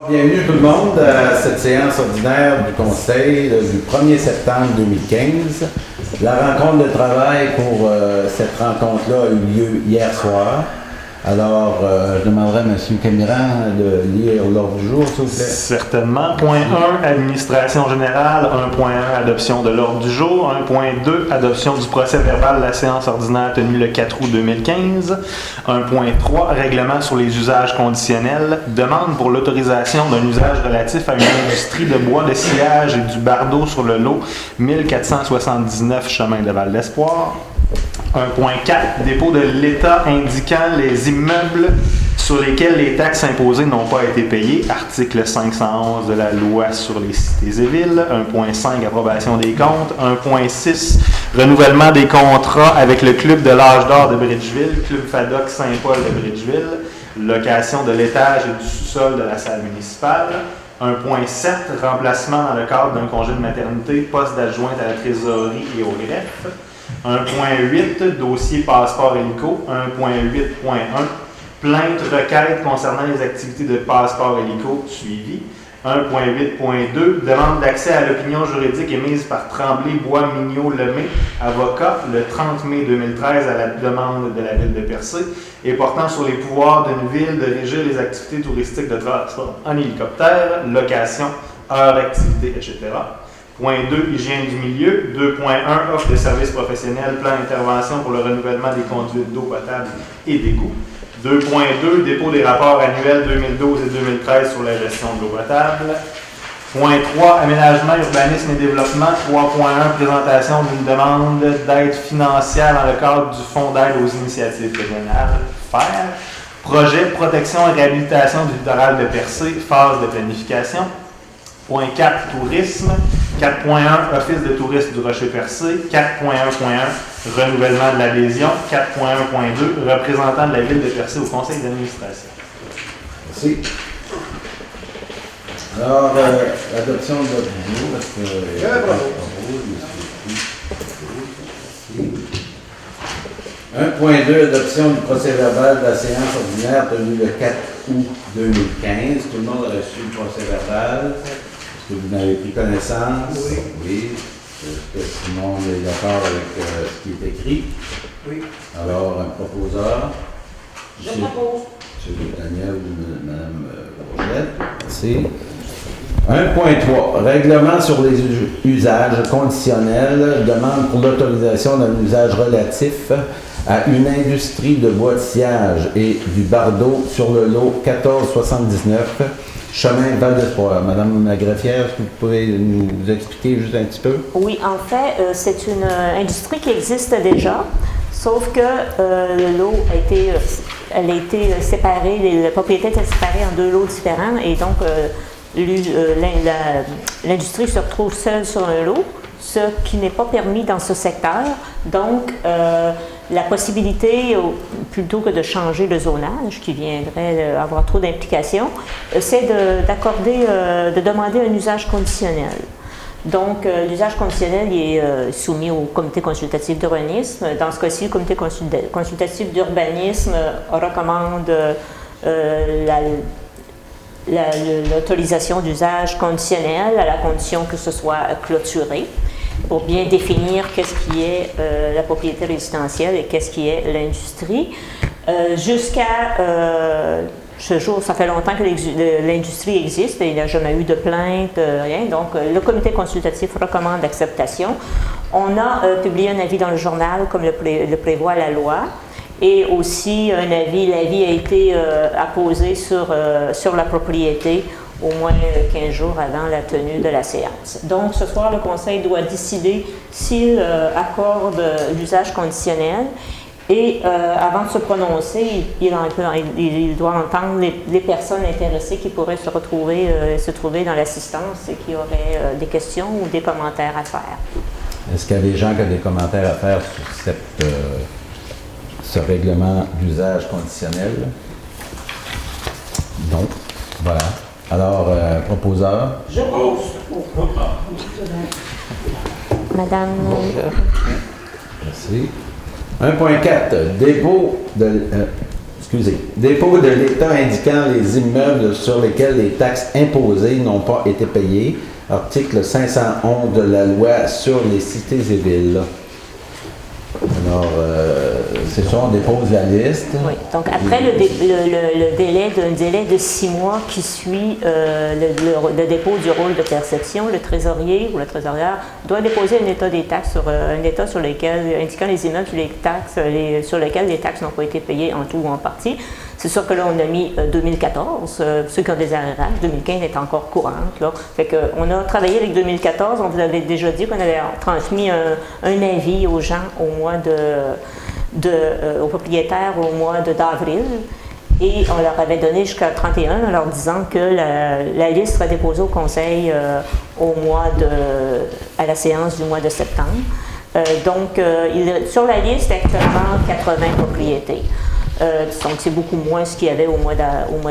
Bienvenue tout le monde à cette séance ordinaire du Conseil du 1er septembre 2015. La rencontre de travail pour cette rencontre-là a eu lieu hier soir. Alors, je demanderai à M. Camiran de lire l'ordre du jour, s'il vous plaît. Certainement. Point 1, administration générale. 1.1, adoption de l'ordre du jour. 1.2, adoption du procès verbal de la séance ordinaire tenue le 4 août 2015. 1.3, règlement sur les usages conditionnels. Demande pour l'autorisation d'un usage relatif à une industrie de bois de sciage et du bardeau sur le lot 1479 chemin de Val-d'Espoir. 1.4, dépôt de l'État indiquant les immeubles sur lesquels les taxes imposées n'ont pas été payées. Article 511 de la loi sur les cités et villes. 1.5, approbation des comptes. 1.6, renouvellement des contrats avec le Club de l'Âge d'Or de Bridgeville, Club FADOC Saint-Paul de Bridgeville, location de l'étage et du sous-sol de la salle municipale. 1.7, remplacement dans le cadre d'un congé de maternité, poste d'adjointe à la trésorerie et au greffe. 1.8, dossier passeport hélico. 1.8.1, plainte requête concernant les activités de passeport hélico suivies. 1.8.2, demande d'accès à l'opinion juridique émise par Tremblay Bois Mignot Lemay, avocat, le 30 mai 2013 à la demande de la ville de Percé, et portant sur les pouvoirs d'une ville de régir les activités touristiques de transport en hélicoptère, location, heures d'activité, etc. Point 2, hygiène du milieu. 2.1, offre de services professionnels, plan d'intervention pour le renouvellement des conduites d'eau potable et d'égouts. 2.2, dépôt des rapports annuels 2012 et 2013 sur la gestion de l'eau potable. Point 3, aménagement, urbanisme et développement. 3.1, présentation d'une demande d'aide financière dans le cadre du Fonds d'aide aux initiatives régionales, FAIRE. Projet, protection et réhabilitation du littoral de Percé, phase de planification. Point 4, tourisme. 4.1, Office de tourisme du Rocher-Percé. 4.1.1, renouvellement de l'adhésion. 4.1.2, représentant de la ville de Percé au conseil d'administration. Merci. Alors, l'adoption de l'ordre du jour, parce que... 1.2, adoption du procès verbal de la séance ordinaire tenue le 4 août 2015. Tout le monde a reçu le procès verbal. Est-ce que vous n'avez pris connaissance? Oui. Oui. Est-ce que tout le monde est d'accord avec ce qui est écrit? Oui. Alors, un proposeur? Je propose. M. Daniel ou Mme Rochette? Merci. 1.3. Règlement sur les usages conditionnels. Demande pour l'autorisation d'un usage relatif à une industrie de bois de sciage et du bardeau sur le lot 1479, chemin Val-d'Espoir. Madame la greffière, est-ce que vous pouvez nous expliquer juste un petit peu? Oui, en fait, c'est une industrie qui existe déjà, sauf que le lot a été séparé, la propriété a été séparée en deux lots différents, et donc l'industrie se retrouve seule sur un lot, ce qui n'est pas permis dans ce secteur. Donc, la possibilité, plutôt que de changer le zonage, qui viendrait avoir trop d'implications, c'est de demander un usage conditionnel. Donc, l'usage conditionnel il est soumis au comité consultatif d'urbanisme. Dans ce cas-ci, le comité consultatif d'urbanisme recommande l'autorisation d'usage conditionnel à la condition que ce soit clôturé, pour bien définir qu'est-ce qui est la propriété résidentielle et qu'est-ce qui est l'industrie. Jusqu'à ce jour, ça fait longtemps que l'industrie existe et il n'y a jamais eu de plainte, rien. Donc, le comité consultatif recommande l'acceptation. On a publié un avis dans le journal, comme le prévoit la loi. Et aussi un avis, l'avis a été apposé sur la propriété au moins 15 jours avant la tenue de la séance. Donc, ce soir, le Conseil doit décider s'il accorde l'usage conditionnel. Et avant de se prononcer, il doit entendre les personnes intéressées qui pourraient se trouver dans l'assistance et qui auraient des questions ou des commentaires à faire. Est-ce qu'il y a des gens qui ont des commentaires à faire sur ce règlement d'usage conditionnel? Non. Voilà. Alors, proposeur? Je propose. Madame. Merci. 1.4. Dépôt de... excusez, dépôt de l'État indiquant les immeubles sur lesquels les taxes imposées n'ont pas été payées. Article 511 de la loi sur les cités et villes. Alors, c'est ça, on dépose la liste. Oui, donc après le délai de 6 mois qui suit le dépôt du rôle de perception, le trésorier ou la trésorière doit déposer un état des taxes un état sur lequel, indiquant les immeubles sur lesquels les taxes n'ont pas été payées en tout ou en partie. C'est sûr que là, on a mis 2014, ceux qui ont des arrérages, 2015 est encore courante. Là. Fait qu'on a travaillé avec 2014, on vous avait déjà dit qu'on avait transmis un avis aux gens aux propriétaires au mois d'avril. Et on leur avait donné jusqu'à 31 en leur disant que la liste sera déposée au conseil à la séance du mois de septembre. Sur la liste, actuellement, 80 propriétés. Donc, c'est beaucoup moins ce qu'il y avait au mois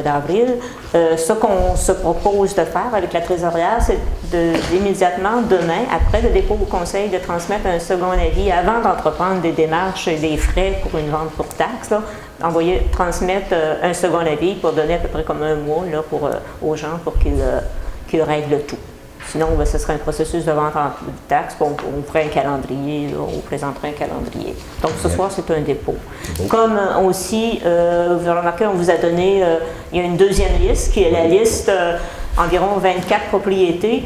d'avril. Ce qu'on se propose de faire avec la trésorière, c'est immédiatement, demain, après le dépôt au conseil, de transmettre un second avis avant d'entreprendre des démarches et des frais pour une vente pour taxe. Transmettre un second avis pour donner à peu près comme un mois là, aux gens pour qu'ils règlent tout. Sinon, ce serait un processus de vente en taxe, on ferait un calendrier, là, on présenterait un calendrier. Donc, ce soir, c'est un dépôt. Comme aussi, vous avez remarqué, on vous a donné, il y a une deuxième liste, qui est la liste environ 24 propriétés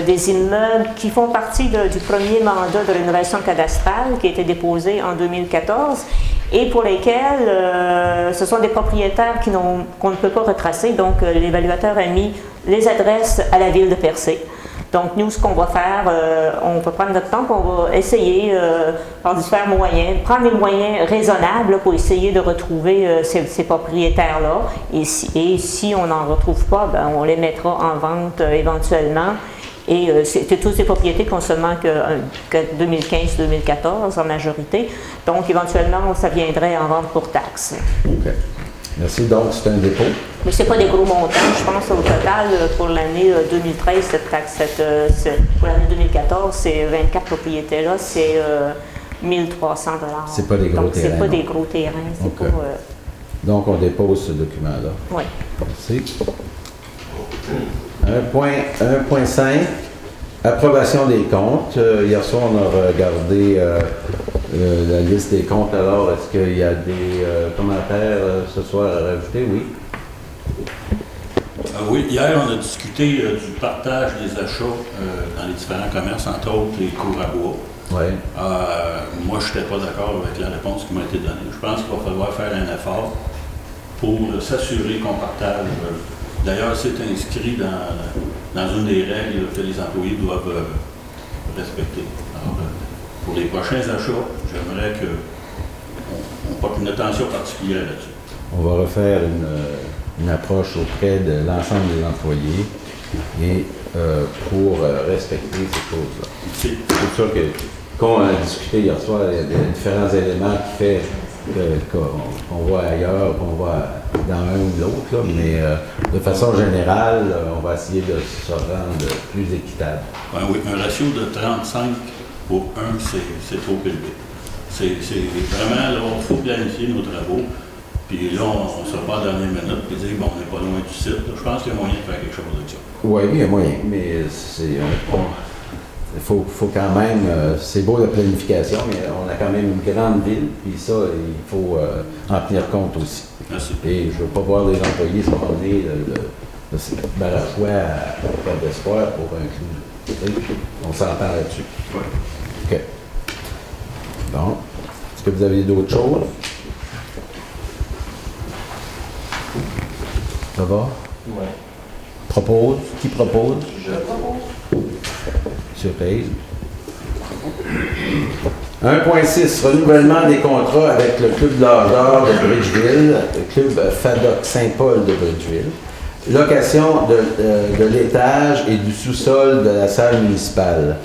des immeubles qui font partie du premier mandat de rénovation cadastrale qui a été déposé en 2014 et pour lesquels ce sont des propriétaires qu'on ne peut pas retracer. Donc, l'évaluateur a mis les adresses à la ville de Percé. Donc, nous, ce qu'on va faire, on peut prendre notre temps, on va essayer, par différents moyens, prendre les moyens raisonnables pour essayer de retrouver ces propriétaires-là. Et si on n'en retrouve pas, ben, on les mettra en vente éventuellement. Et c'est toutes ces propriétés qui ont seulement que 2015-2014 en majorité. Donc, éventuellement, ça viendrait en vente pour taxe. OK. Merci. Donc, c'est un dépôt. Mais ce n'est pas des gros montants. Je pense au total, pour l'année 2013, cette taxe, pour l'année 2014, ces 24 propriétés-là, c'est 1 300 $. C'est pas des gros terrains. C'est pas des gros terrains. Okay. Donc, on dépose ce document-là. Oui. Merci. 1.5, approbation des comptes. Hier soir, on a regardé la liste des comptes. Alors, est-ce qu'il y a des commentaires ce soir à rajouter? Oui. Oui, hier, on a discuté du partage des achats dans les différents commerces, entre autres les cours à bois. Oui. Moi, je n'étais pas d'accord avec la réponse qui m'a été donnée. Je pense qu'il va falloir faire un effort pour s'assurer qu'on partage. D'ailleurs, c'est inscrit dans une des règles que les employés doivent respecter. Alors, pour les prochains achats, j'aimerais qu'on porte une attention particulière là-dessus. On va refaire une approche auprès de l'ensemble des employés et pour respecter ces choses-là. C'est sûr qu'on a discuté hier soir, il y a des différents éléments qui fait qu'on voit ailleurs, qu'on voit dans un ou l'autre, là, mais de façon générale, on va essayer de se rendre plus équitable. Oui, un ratio de 35 pour 1, c'est trop élevé. C'est vraiment, là, il faut planifier nos travaux, puis là, on ne sera pas à la dernière minute et dire, bon, on n'est pas loin du site. Là, je pense qu'il y a moyen de faire quelque chose de ça. Oui, il y a moyen, mais il faut quand même, c'est beau la planification, mais on a quand même une grande ville, puis ça, il faut en tenir compte aussi. Merci. Et je ne veux pas voir les employés se promener de Barachois à Cap d'Espoir pour un clou. On s'entend là-dessus. Oui. OK. Bon. Est-ce que vous avez d'autres choses? Ça va? Oui. Propose? Qui propose? Je propose. Surprise. 1.6, renouvellement des contrats avec le Club de l'Âge d'Or de Bridgeville, le Club FADOC Saint-Paul de Bridgeville, location de l'étage et du sous-sol de la salle municipale.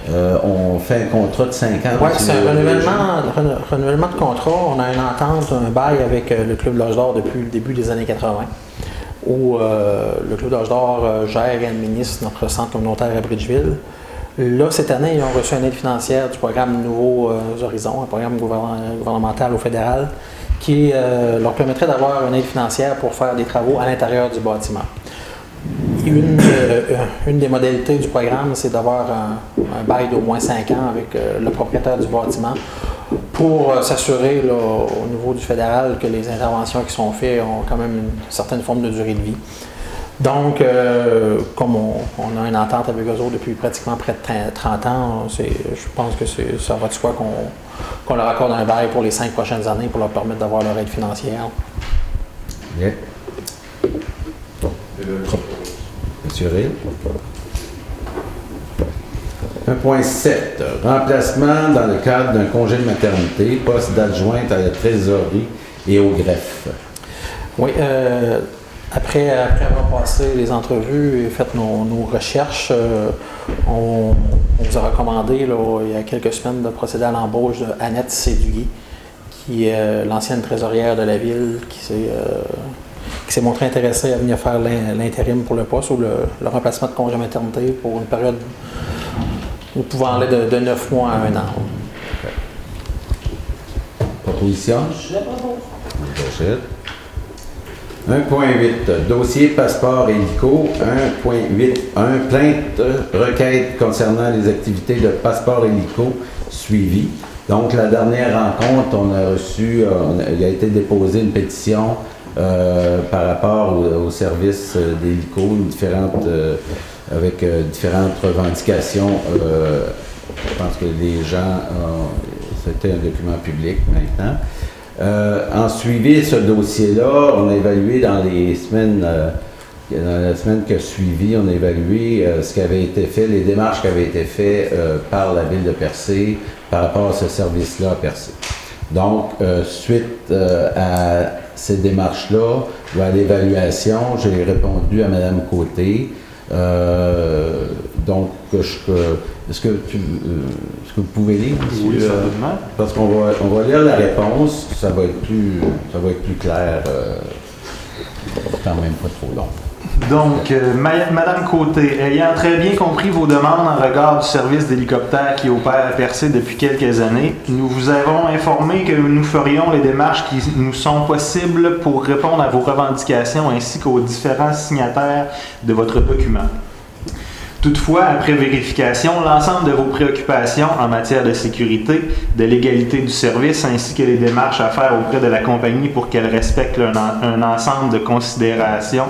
On fait un contrat de 5 ans. Oui, c'est un renouvellement de contrat. On a une entente, un bail avec le Club de l'Âge d'Or depuis le début des années 80, où le Club de l'Âge d'Or gère et administre notre centre communautaire à Bridgeville. Là, cette année, ils ont reçu une aide financière du programme Nouveaux Horizons, un programme gouvernemental au fédéral, qui leur permettrait d'avoir une aide financière pour faire des travaux à l'intérieur du bâtiment. Une des modalités du programme, c'est d'avoir un bail d'au moins 5 ans avec le propriétaire du bâtiment pour s'assurer au niveau du fédéral que les interventions qui sont faites ont quand même une certaine forme de durée de vie. Donc, comme on a une entente avec eux autres depuis pratiquement près de 30 ans, je pense que ça va de soi qu'on leur accorde un bail pour les 5 prochaines années pour leur permettre d'avoir leur aide financière. Bien. Monsieur Ray. 1.7. Remplacement dans le cadre d'un congé de maternité, poste d'adjointe à la trésorerie et au greffe. Oui, après avoir passé les entrevues et fait nos recherches, on vous a recommandé il y a quelques semaines de procéder à l'embauche de Annette Séduguy, qui est l'ancienne trésorière de la ville, qui s'est montrée intéressée à venir faire l'intérim pour le poste ou le remplacement de congé maternité pour une période pouvant aller de 9 mois à 1 an. Proposition? Je la propose. 1.8. Dossier passeport hélico. 1.8.1. Plainte requête concernant les activités de passeport hélico suivi. Donc, la dernière rencontre, on a reçu, il a été déposé une pétition par rapport au service d'hélico, avec différentes revendications. Je pense que les gens, c'était un document public maintenant. En suivi ce dossier-là, on a évalué dans la semaine qui a suivi, on a évalué ce qui avait été fait, les démarches qui avaient été faites par la ville de Percé par rapport à ce service-là à Percé. Donc, suite à ces démarches-là, ou à l'évaluation, j'ai répondu à Mme Côté. Donc, est-ce que vous pouvez lire? Oui, certainement. Parce qu'on va lire la réponse, ça va être plus clair, quand même pas trop long. Donc, Madame Côté, ayant très bien compris vos demandes en regard du service d'hélicoptère qui opère à Percé depuis quelques années, nous vous avons informé que nous ferions les démarches qui nous sont possibles pour répondre à vos revendications ainsi qu'aux différents signataires de votre document. Toutefois, après vérification, l'ensemble de vos préoccupations en matière de sécurité, de l'égalité du service ainsi que les démarches à faire auprès de la compagnie pour qu'elle respecte un ensemble de considérations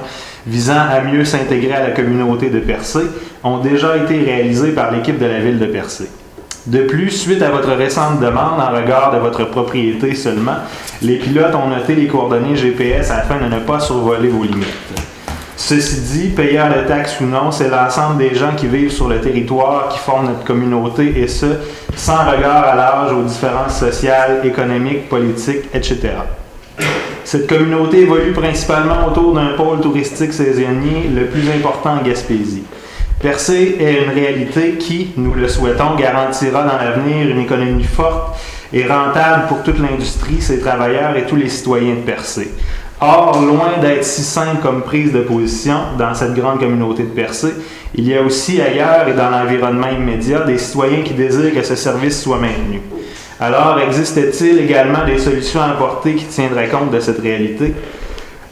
visant à mieux s'intégrer à la communauté de Percé ont déjà été réalisées par l'équipe de la ville de Percé. De plus, suite à votre récente demande en regard de votre propriété seulement, les pilotes ont noté les coordonnées GPS afin de ne pas survoler vos limites. Ceci dit, payeurs de taxes ou non, c'est l'ensemble des gens qui vivent sur le territoire qui forment notre communauté et ce, sans regard à l'âge, aux différences sociales, économiques, politiques, etc. Cette communauté évolue principalement autour d'un pôle touristique saisonnier le plus important en Gaspésie. Percé est une réalité qui, nous le souhaitons, garantira dans l'avenir une économie forte et rentable pour toute l'industrie, ses travailleurs et tous les citoyens de Percé. Or, loin d'être si simple comme prise de position dans cette grande communauté de Percé, il y a aussi ailleurs et dans l'environnement immédiat des citoyens qui désirent que ce service soit maintenu. Alors, existe-t-il également des solutions à apporter qui tiendraient compte de cette réalité?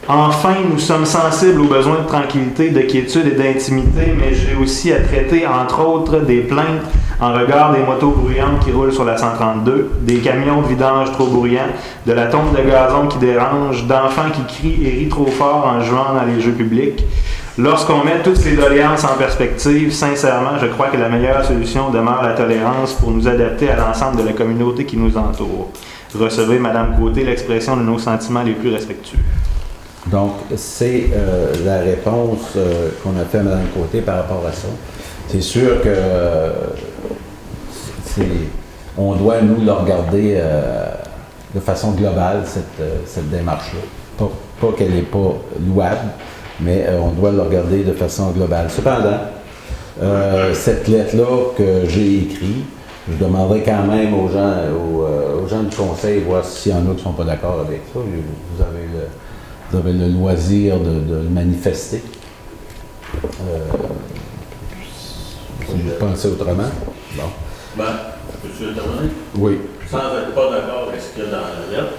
Enfin, nous sommes sensibles aux besoins de tranquillité, de quiétude et d'intimité, mais j'ai aussi à traiter, entre autres, des plaintes en regard des motos bruyantes qui roulent sur la 132, des camions de vidange trop bruyants, de la tombe de gazon qui dérange, d'enfants qui crient et rient trop fort en jouant dans les jeux publics. Lorsqu'on met toutes ces doléances en perspective, sincèrement, je crois que la meilleure solution demeure la tolérance pour nous adapter à l'ensemble de la communauté qui nous entoure. Recevez, Madame Côté, l'expression de nos sentiments les plus respectueux. Donc, c'est la réponse qu'on a fait à Mme Côté par rapport à ça. C'est sûr que on doit, nous, le regarder de façon globale, cette démarche-là. Pas qu'elle n'est pas louable, mais on doit le regarder de façon globale. Cependant, cette lettre-là que j'ai écrite, je demanderai quand même aux gens du conseil, voir s'il y en a qui ne sont pas d'accord avec ça. Vous avez le loisir de le manifester. Si vous pensez autrement. Bon. Ben, peux-tu intervenir? Oui. Sans être pas d'accord avec ce qu'il y a dans la lettre,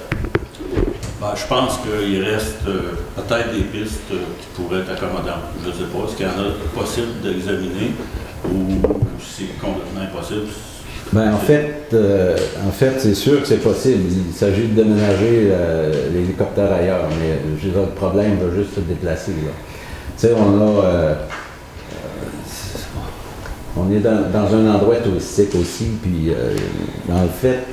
je pense qu'il reste peut-être des pistes qui pourraient être accommodantes. Je ne sais pas, est-ce qu'il y en a possible d'examiner ou c'est complètement impossible? Ben, en fait, c'est sûr que c'est possible. Il s'agit de déménager l'hélicoptère ailleurs, mais je veux dire, le problème va juste se déplacer. Là. Tu sais, on est dans un endroit touristique aussi, puis en fait,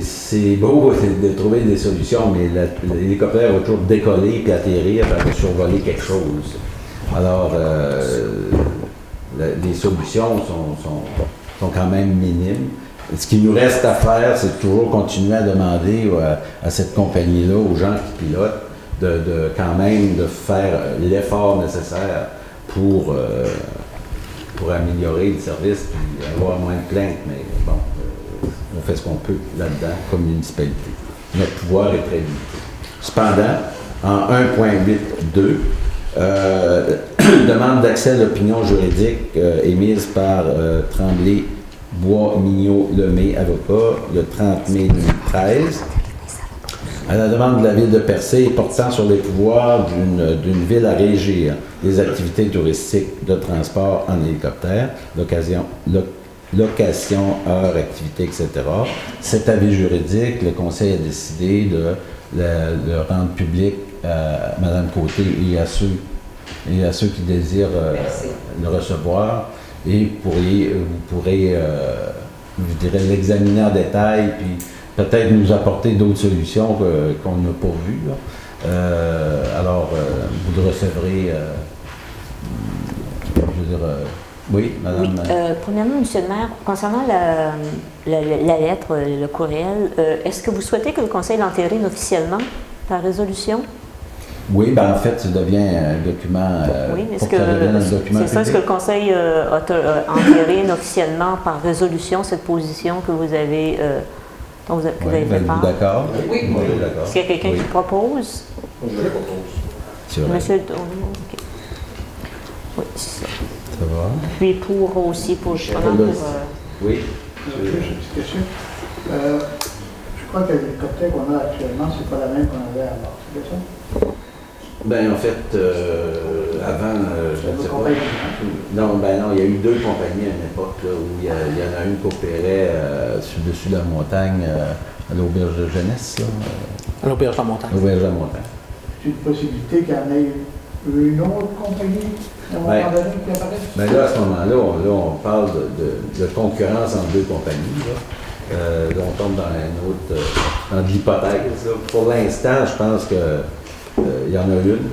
c'est beau de trouver des solutions, mais l'hélicoptère va toujours décoller puis atterrir pour survoler quelque chose. Alors, les solutions sont quand même minimes. Ce qui nous reste à faire, c'est toujours continuer à demander à cette compagnie-là, aux gens qui pilotent, de quand même de faire l'effort nécessaire pour améliorer le service et avoir moins de plaintes. Mais bon, on fait ce qu'on peut là-dedans comme municipalité. Notre pouvoir est très limité. Cependant, en 1.8.2, demande d'accès à l'opinion juridique émise par Tremblay, Bois, Mignot, Lemay, avocat, le 30 mai 2013. À la demande de la Ville de Percé portant sur les pouvoirs d'une ville à régir les activités touristiques de transport en hélicoptère, location, heures, activités, etc. Cet avis juridique, le Conseil a décidé de le rendre public à Mme Côté et à ceux qui désirent le recevoir. Et vous pourrez, je dirais, l'examiner en détail, puis peut-être nous apporter d'autres solutions qu'on n'a pas vues. Alors, vous le recevrez, je veux dire, oui, Madame. Oui, premièrement, Monsieur le maire, concernant la lettre, le courriel, est-ce que vous souhaitez que le Conseil l'entérine officiellement par résolution? Oui, ben en fait, ça devient un document. Oui, mais pour que ça devienne un document c'est ça, est-ce que le Conseil entérine officiellement par résolution cette position que vous avez, dont vous avez fait part? D'accord? Oui. Oui, d'accord. Est-ce qu'il y a quelqu'un qui propose? Je le propose. C'est vrai. Monsieur OK. Oui, c'est ça. Ça va? Puis pour justement pour... Oui. J'ai une petite question. Je crois que l'hélicoptère qu'on a actuellement, c'est pas la même qu'on avait avant. C'est bien ça? Ben en fait, avant, je ne sais pas. Non, il y a eu deux compagnies à une époque là, où il y en a une qui opérait sur le dessus de la montagne, à l'auberge de jeunesse. Là, À l'auberge de la montagne. l'auberge de la montagne. C'est une possibilité qu'il y en ait une autre compagnie à un moment donné qui apparaisse? Ben là, à ce moment-là, on parle de concurrence entre deux compagnies. Là, on tombe dans dans de l'hypothèse. Là. Pour l'instant, je pense que il y en a une.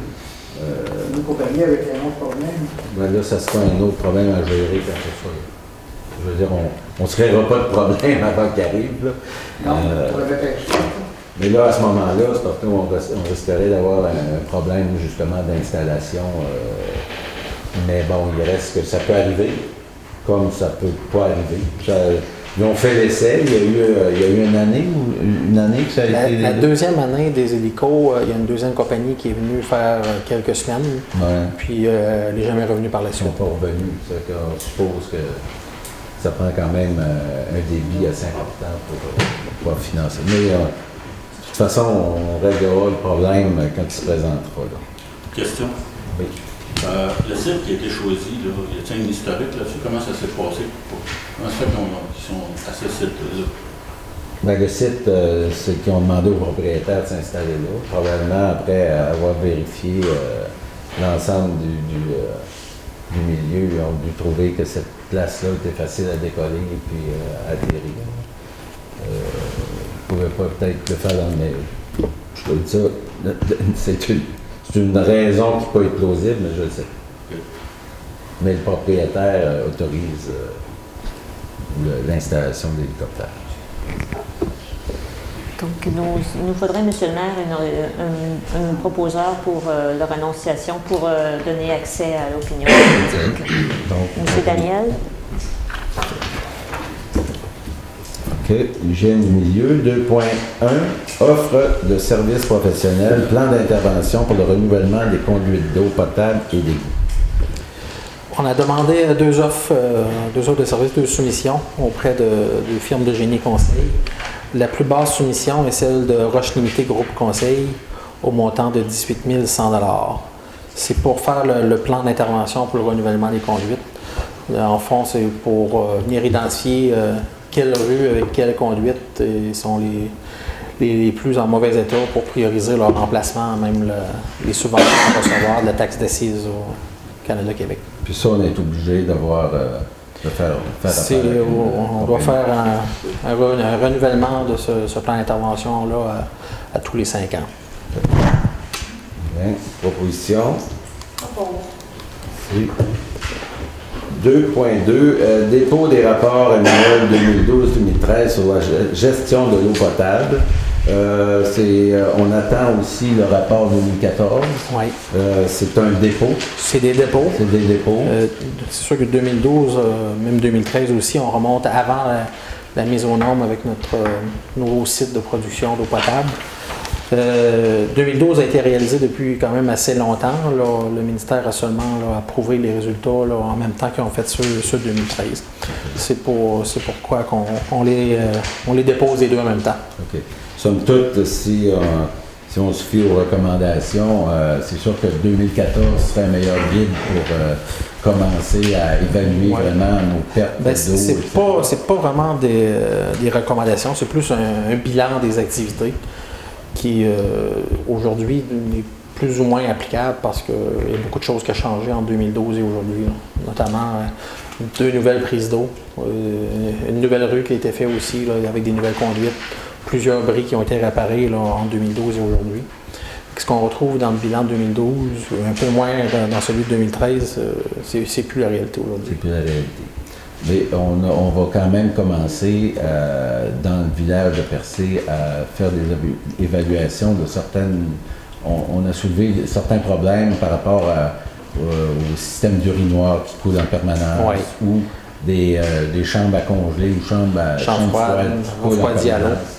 Une compagnie avec un autre problème. Ben là, ça sera un autre problème à gérer quand ce sera. Je veux dire, on ne se créera pas de problème avant qu'il arrive. Là. Non, pour le vétérinaire. Mais là, à ce moment-là, c'est parce qu'on risquerait d'avoir un problème justement d'installation. Mais bon, il reste que ça peut arriver, comme ça peut pas arriver. Ils ont fait l'essai, il y a eu une année que ça a été... La deuxième année des hélicos, il y a une deuxième compagnie qui est venue faire quelques semaines, Ouais. puis elle n'est jamais revenue par la Ils ne suite. sont pas revenus. On suppose que ça prend quand même un débit assez important pour pouvoir financer. Mais de toute façon, on réglera le problème quand il se présentera. Là. Question. Oui. Le site qui a été choisi, là, y a-t-il un historique là-dessus? Comment ça s'est passé? Comment ça fait qu'ils sont à ce site-là? Ben, le site, c'est qu'ils ont demandé aux propriétaires de s'installer là, probablement après avoir vérifié l'ensemble du milieu. Ils ont dû trouver que cette place-là était facile à décoller et puis à atterrir. Ils ne pouvaient pas peut-être le faire dans le mail. Je te dis ça, c'est une raison qui peut être plausible, mais je le sais. Mais le propriétaire autorise l'installation de l'hélicoptère. Donc, il nous faudrait, Monsieur le maire, un proposeur pour leur annonciation pour donner accès à l'opinion publique. Monsieur Daniel? OK. Hygiène du milieu. 2.1. Offre de services professionnels, plan d'intervention pour le renouvellement des conduites d'eau potable et d'égouts. On a demandé deux offres de services de soumission auprès de firmes de génie conseil. La plus basse soumission est celle de Roche Limitée Groupe Conseil au montant de 18 100 $. C'est pour faire le plan d'intervention pour le renouvellement des conduites. En fond, c'est pour venir identifier quelles rues avec quelles conduites sont les plus en mauvais état pour prioriser leur remplacement, même les subventions à recevoir de la taxe d'assises au Canada-Québec. Puis ça, on est obligé d'avoir de faire on doit faire un renouvellement de ce plan d'intervention-là à tous les 5 ans. Bien. Proposition. Merci. 2.2, dépôt des rapports annuels 2012-2013 sur la gestion de l'eau potable. On attend aussi le rapport 2014. Oui. C'est un dépôt. C'est des dépôts. C'est des dépôts. C'est sûr que 2012, même 2013 aussi, on remonte avant la mise aux normes avec notre nouveau site de production d'eau potable. 2012 a été réalisé depuis quand même assez longtemps. Là, le ministère a seulement approuvé les résultats en même temps qu'ils ont fait ceux 2013. C'est pourquoi on les dépose les deux en même temps. OK. Somme toute, si on se fie aux recommandations, c'est sûr que 2014 serait un meilleur guide pour commencer à évaluer vraiment nos pertes d'eau. C'est pas vraiment des recommandations, c'est plus un bilan des activités qui aujourd'hui est plus ou moins applicable parce qu'il y a beaucoup de choses qui ont changé en 2012 et aujourd'hui, notamment 2 nouvelles prises d'eau, une nouvelle rue qui a été faite aussi avec des nouvelles conduites, plusieurs bris qui ont été réparés en 2012 et aujourd'hui. Ce qu'on retrouve dans le bilan de 2012, un peu moins dans celui de 2013, c'est plus la réalité aujourd'hui. C'est plus la réalité. Mais on va quand même commencer dans le village de Percé à faire des évaluations de certaines. On a soulevé certains problèmes par rapport au système d'urinoir qui coule en permanence ou des chambres à congeler ou chambres froides qui coulent en permanence.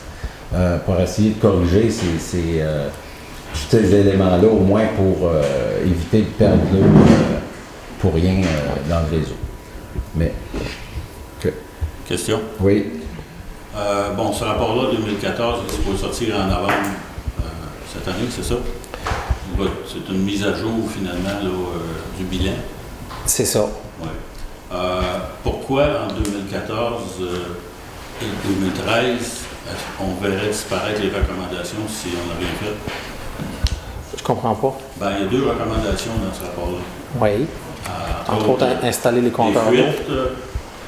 Pour essayer de corriger tous ces éléments-là, au moins pour éviter de perdre l'eau pour rien dans le réseau. Mais, Question? Oui. Ce rapport-là, 2014, il est supposé sortir en novembre cette année, c'est ça? C'est une mise à jour, finalement, du bilan. C'est ça. Oui. Pourquoi, en 2014 et 2013, on verrait disparaître les recommandations si on n'a rien fait? Je comprends pas. Il y a 2 recommandations dans ce rapport-là. Oui. Entre autres, installer les compteurs d'eau.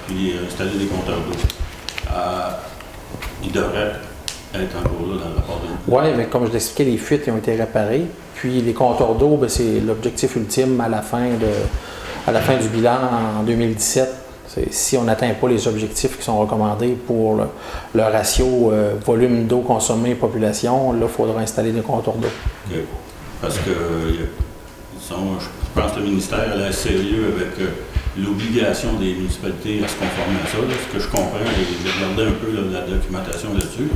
Puis installer des compteurs d'eau. Ils devraient être encore là dans le rapport d'eau. Oui, mais comme je l'expliquais, les fuites ont été réparées. Puis les compteurs d'eau, c'est l'objectif ultime à la fin du bilan en 2017. Si on n'atteint pas les objectifs qui sont recommandés pour le ratio volume d'eau consommée population, là, il faudra installer des compteurs d'eau. OK. Parce que je pense que le ministère est assez sérieux avec l'obligation des municipalités à se conformer à ça. Là. Ce que je comprends, j'ai regardé un peu la documentation là-dessus.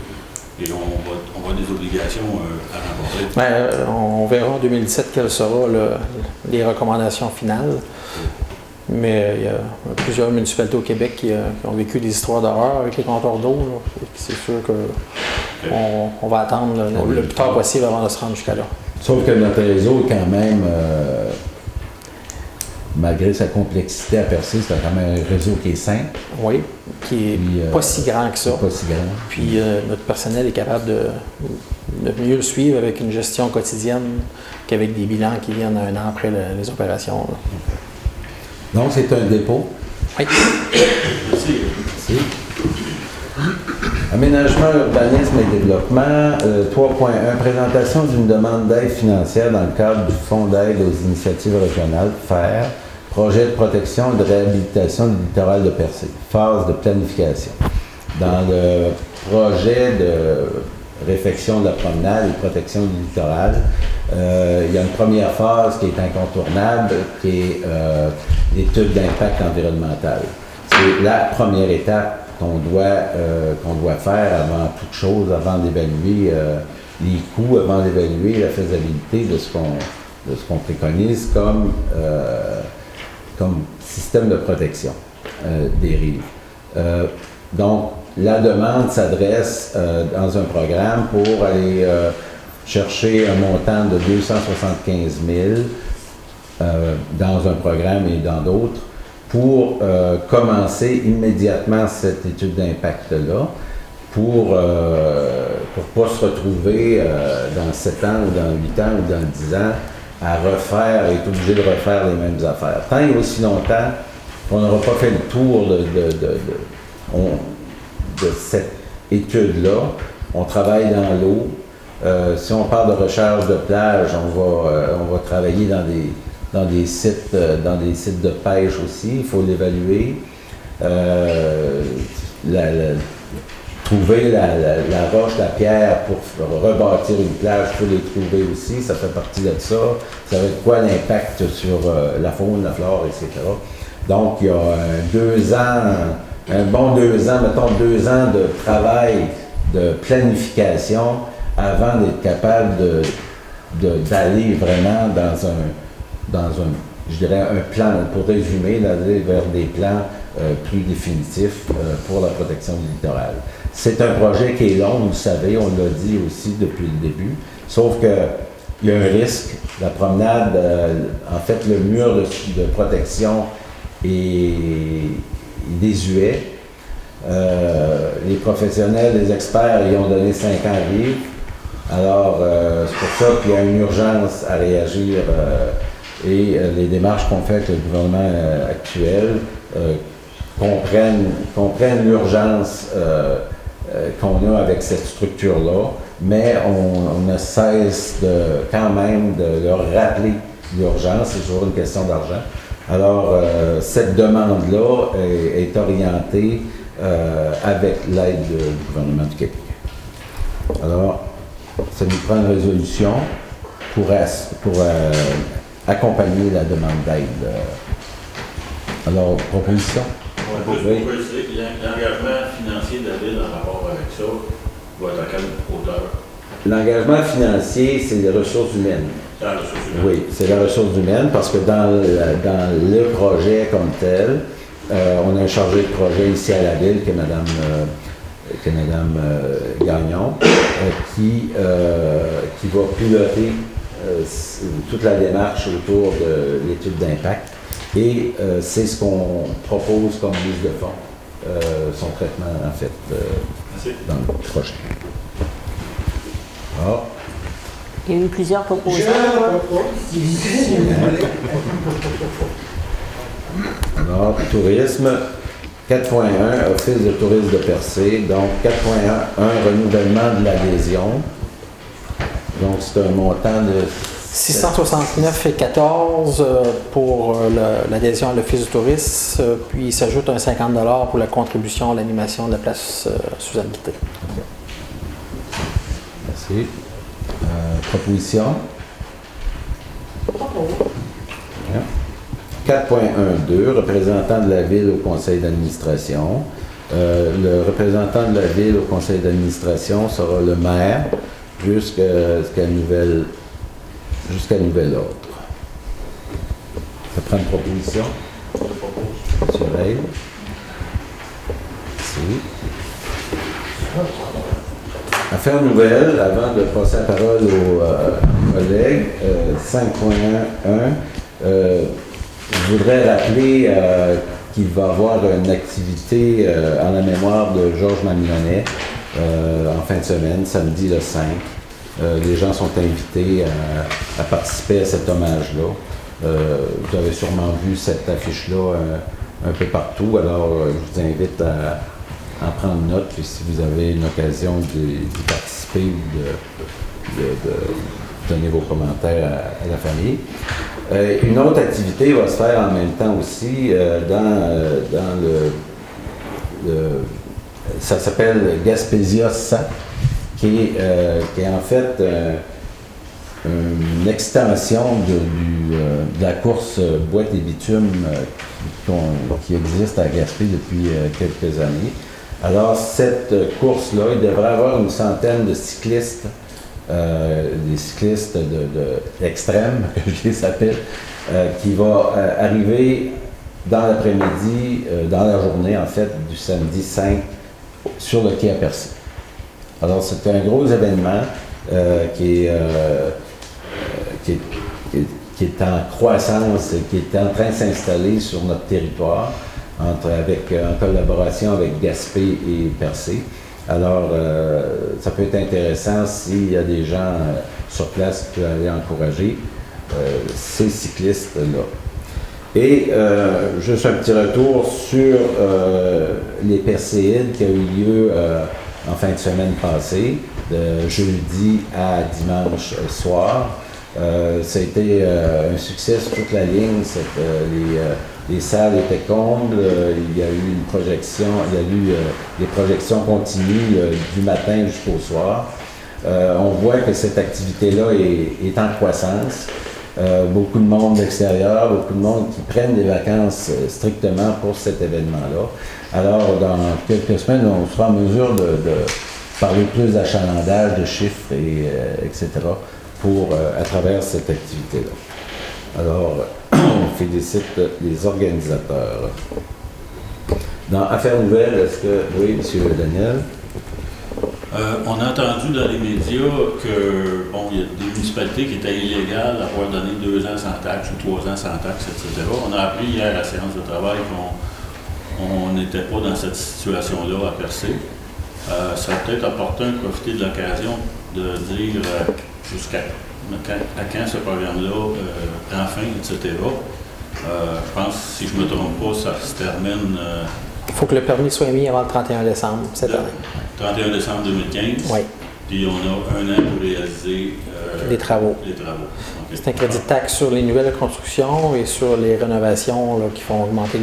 Et on va des obligations à remporter. On verra en 2017 quelles seront les recommandations finales. Mais il y a plusieurs municipalités au Québec qui ont vécu des histoires d'horreur avec les compteurs d'eau. C'est sûr qu'on va attendre le plus tard possible avant de se rendre jusqu'à là. Sauf que notre réseau est quand même, malgré sa complexité à percer, c'est quand même un réseau qui est simple. Oui, qui est pas si grand que ça. Pas si grand. Puis notre personnel est capable de mieux le suivre avec une gestion quotidienne qu'avec des bilans qui viennent 1 an après les opérations. Là. Donc, c'est un dépôt. Oui. Merci. Aménagement, urbanisme et développement, 3.1, présentation d'une demande d'aide financière dans le cadre du Fonds d'aide aux initiatives régionales, FAIRE, projet de protection et de réhabilitation du littoral de Percé, phase de planification. Dans le projet de réfection de la promenade et de protection du littoral, il y a une première phase qui est incontournable, qui est l'étude d'impact environnemental. C'est la première étape qu'on doit faire avant toute chose, avant d'évaluer les coûts, avant d'évaluer la faisabilité de ce qu'on préconise comme système de protection des rives. Donc, la demande s'adresse dans un programme pour aller chercher un montant de 275 000 dans un programme et dans d'autres pour commencer immédiatement cette étude d'impact-là pour ne pas se retrouver dans 7 ans ou dans 8 ans ou dans 10 ans à refaire, être obligé de refaire les mêmes affaires. Tant et aussi longtemps qu'on n'aura pas fait le tour de cette étude-là, on travaille dans l'eau. Si on parle de recherche de plage, on va travailler dans des sites de pêche aussi. Il faut l'évaluer. Trouver la roche, la pierre pour rebâtir une plage, il faut les trouver aussi, ça fait partie de ça. Ça va être quoi l'impact sur la faune, la flore, etc. Donc, il y a 2 ans, un bon 2 ans, mettons 2 ans de travail de planification avant d'être capable d'aller vraiment dans un, je dirais, un plan, pour résumer, d'aller vers des plans plus définitifs pour la protection du littoral. C'est un projet qui est long, vous le savez, on l'a dit aussi depuis le début, sauf qu'il y a un risque. La promenade, en fait, le mur de protection est désuet. Les professionnels, les experts, y ont donné 5 ans à vivre. Alors, c'est pour ça qu'il y a une urgence à réagir et les démarches qu'on fait avec le gouvernement actuel comprennent l'urgence qu'on a avec cette structure-là, mais on ne cesse quand même de leur rappeler l'urgence, c'est toujours une question d'argent. Alors, cette demande-là est orientée avec l'aide du gouvernement du Québec. Alors, ça nous prend une résolution pour accompagner la demande d'aide. Alors, proposition? L'engagement financier de la Ville en rapport avec ça va être à quelle hauteur? L'engagement financier, c'est les ressources humaines. C'est la ressource humaine. Oui, c'est la ressource humaine parce que dans le projet comme tel, on a un chargé de projet ici à la Ville, que Mme Gagnon, qui va piloter toute la démarche autour de l'étude d'impact. Et c'est ce qu'on propose comme mise de fonds, son traitement en fait dans le projet. Ah. Il y a eu plusieurs propositions. Alors, tourisme, 4.1, Office de tourisme de Percé. Donc, 4.1, renouvellement de l'adhésion. Donc, c'est un montant de 669,14 pour l'adhésion à l'Office du tourisme, puis il s'ajoute un 50 $ pour la contribution à l'animation de la place Suzanne Guité. Merci. Proposition? 4.1.2, représentant de la Ville au conseil d'administration. Le représentant de la Ville au conseil d'administration sera le maire jusqu'à nouvel ordre. Ça prend une proposition? Monsieur Ray. Merci. Affaires nouvelles, avant de passer la parole aux collègues, 5.1. Je voudrais rappeler qu'il va y avoir une activité en la mémoire de Georges Mamillonnet en fin de semaine, samedi le 5. Les gens sont invités à participer à cet hommage-là. Vous avez sûrement vu cette affiche-là un peu partout, alors je vous invite à en prendre note, puis si vous avez une occasion d'y participer ou de donner vos commentaires à la famille. Une autre activité va se faire en même temps aussi dans ça s'appelle Gaspésia 100, qui est en fait une extension de la course boîte et bitume qui existe à Gaspé depuis quelques années. Alors, cette course-là, il devrait y avoir une centaine de cyclistes, des cyclistes extrêmes, que je les appelle, qui va arriver dans l'après-midi, dans la journée, en fait, du samedi 5 sur le quai à Percé. Alors, c'est un gros événement qui est en croissance, qui est en train de s'installer sur notre territoire, en collaboration avec Gaspé et Percé. Alors, ça peut être intéressant s'il y a des gens sur place qui peuvent aller encourager ces cyclistes-là. Et juste un petit retour sur les Perséides qui a eu lieu en fin de semaine passée, de jeudi à dimanche soir. Ça a été un succès sur toute la ligne. Les salles étaient combles. Il y a eu une projection, des projections continues du matin jusqu'au soir. On voit que cette activité-là est en croissance. Beaucoup de monde d'extérieur, beaucoup de monde qui prennent des vacances strictement pour cet événement-là. Alors, dans quelques semaines, on sera en mesure de parler plus d'achalandage, de chiffres, etc. à travers cette activité-là. Alors, on félicite les organisateurs. Dans Affaires nouvelles, est-ce que... Oui, M. Daniel? On a entendu dans les médias que, bon, il y a des municipalités qui étaient illégales d'avoir donné 2 ans sans taxe ou 3 ans sans taxe, etc. On a appris hier à la séance de travail qu'on n'était pas dans cette situation-là à Percé. Ça va peut-être opportun de profiter de l'occasion de dire jusqu'à quand ce programme-là prend fin, etc. Je pense, si je ne me trompe pas, ça se termine... Il faut que le permis soit émis avant le 31 décembre cette année. 31 décembre 2015. Oui. Puis on a 1 an pour réaliser les travaux. Okay. C'est un crédit de taxe sur les nouvelles constructions et sur les rénovations là, qui font augmenter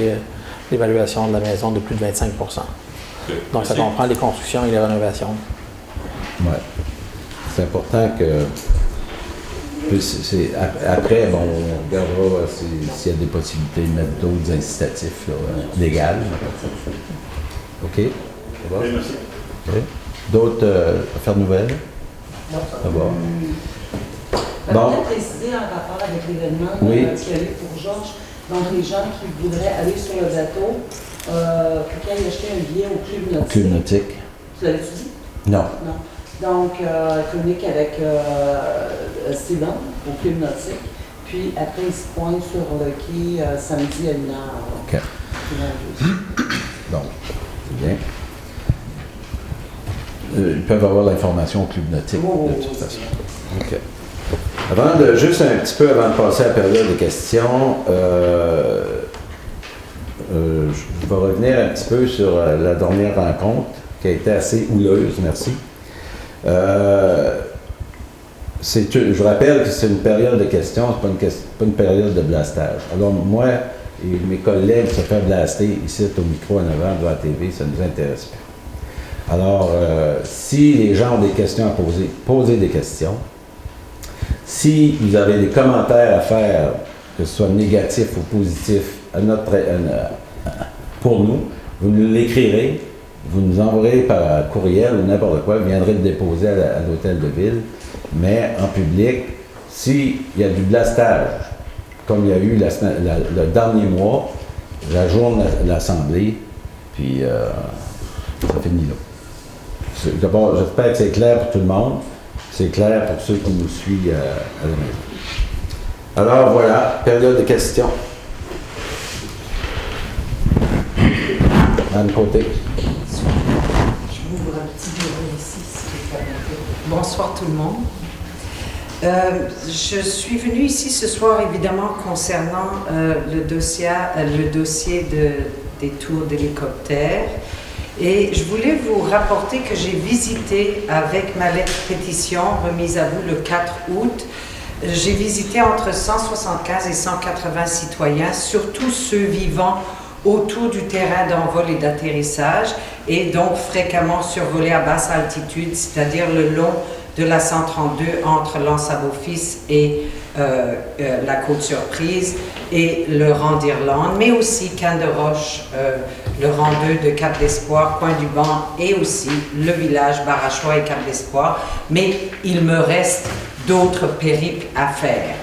l'évaluation de la maison de plus de 25 %. Okay. Donc ça comprend les constructions et les rénovations. Oui. C'est important que... Après, bon, on regardera s'il y a des possibilités de mettre d'autres incitatifs légaux. OK? C'est bon? Oui, merci. Okay. D'autres affaires nouvelles? Non. Ça va. Bon. Peut-être préciser en rapport avec l'événement qui a eu pour Georges. Donc, les gens qui voudraient aller sur le bateau, faut qu'ils aillent acheter un billet au Club Nautique. Club Nautique. Tu l'avais dit? Non. Non. Donc, communique avec Sylvain au Club Nautique. Puis après, ils se pointent sur le quai samedi à 1h. OK. Donc, c'est bien. Ils peuvent avoir l'information au Club Nautique, de toute façon. OK. Juste un petit peu avant de passer à la période des questions, je vais revenir un petit peu sur la dernière rencontre qui a été assez houleuse, merci. Je rappelle que c'est une période de questions, c'est pas une période de blastage. Alors moi et mes collègues se faire blaster ici au micro en avant de la TV, ça ne nous intéresse pas. Alors, si les gens ont des questions à poser, posez des questions. Si vous avez des commentaires à faire, que ce soit négatifs ou positifs, pour nous, vous nous l'écrirez, vous nous enverrez par courriel ou n'importe quoi, vous viendrez le déposer à l'hôtel de ville. Mais en public, s'il y a du blastage, comme il y a eu le dernier mois, j'ajourne l'Assemblée, puis ça finit là. D'abord, j'espère que c'est clair pour tout le monde. C'est clair pour ceux qui nous suivent à la maison. Alors voilà, période de questions. Madame Côté. Je vous ouvre un petit bureau ici, si vous permettez. Bonsoir tout le monde. Je suis venue ici ce soir évidemment concernant le dossier des tours d'hélicoptère. Et je voulais vous rapporter que j'ai visité avec ma lettre pétition remise à vous le 4 août. J'ai visité entre 175 et 180 citoyens, surtout ceux vivant autour du terrain d'envol et d'atterrissage et donc fréquemment survolés à basse altitude, c'est-à-dire le long de la 132 entre l'Anse-à-Beaufils et la Côte-Surprise et le rang d'Irlande, mais aussi Cannes-de-Roche, le rang 2 de Cap-d'Espoir, Pointe-du-Banc et aussi le village Barachois et Cap-d'Espoir. Mais il me reste d'autres périples à faire.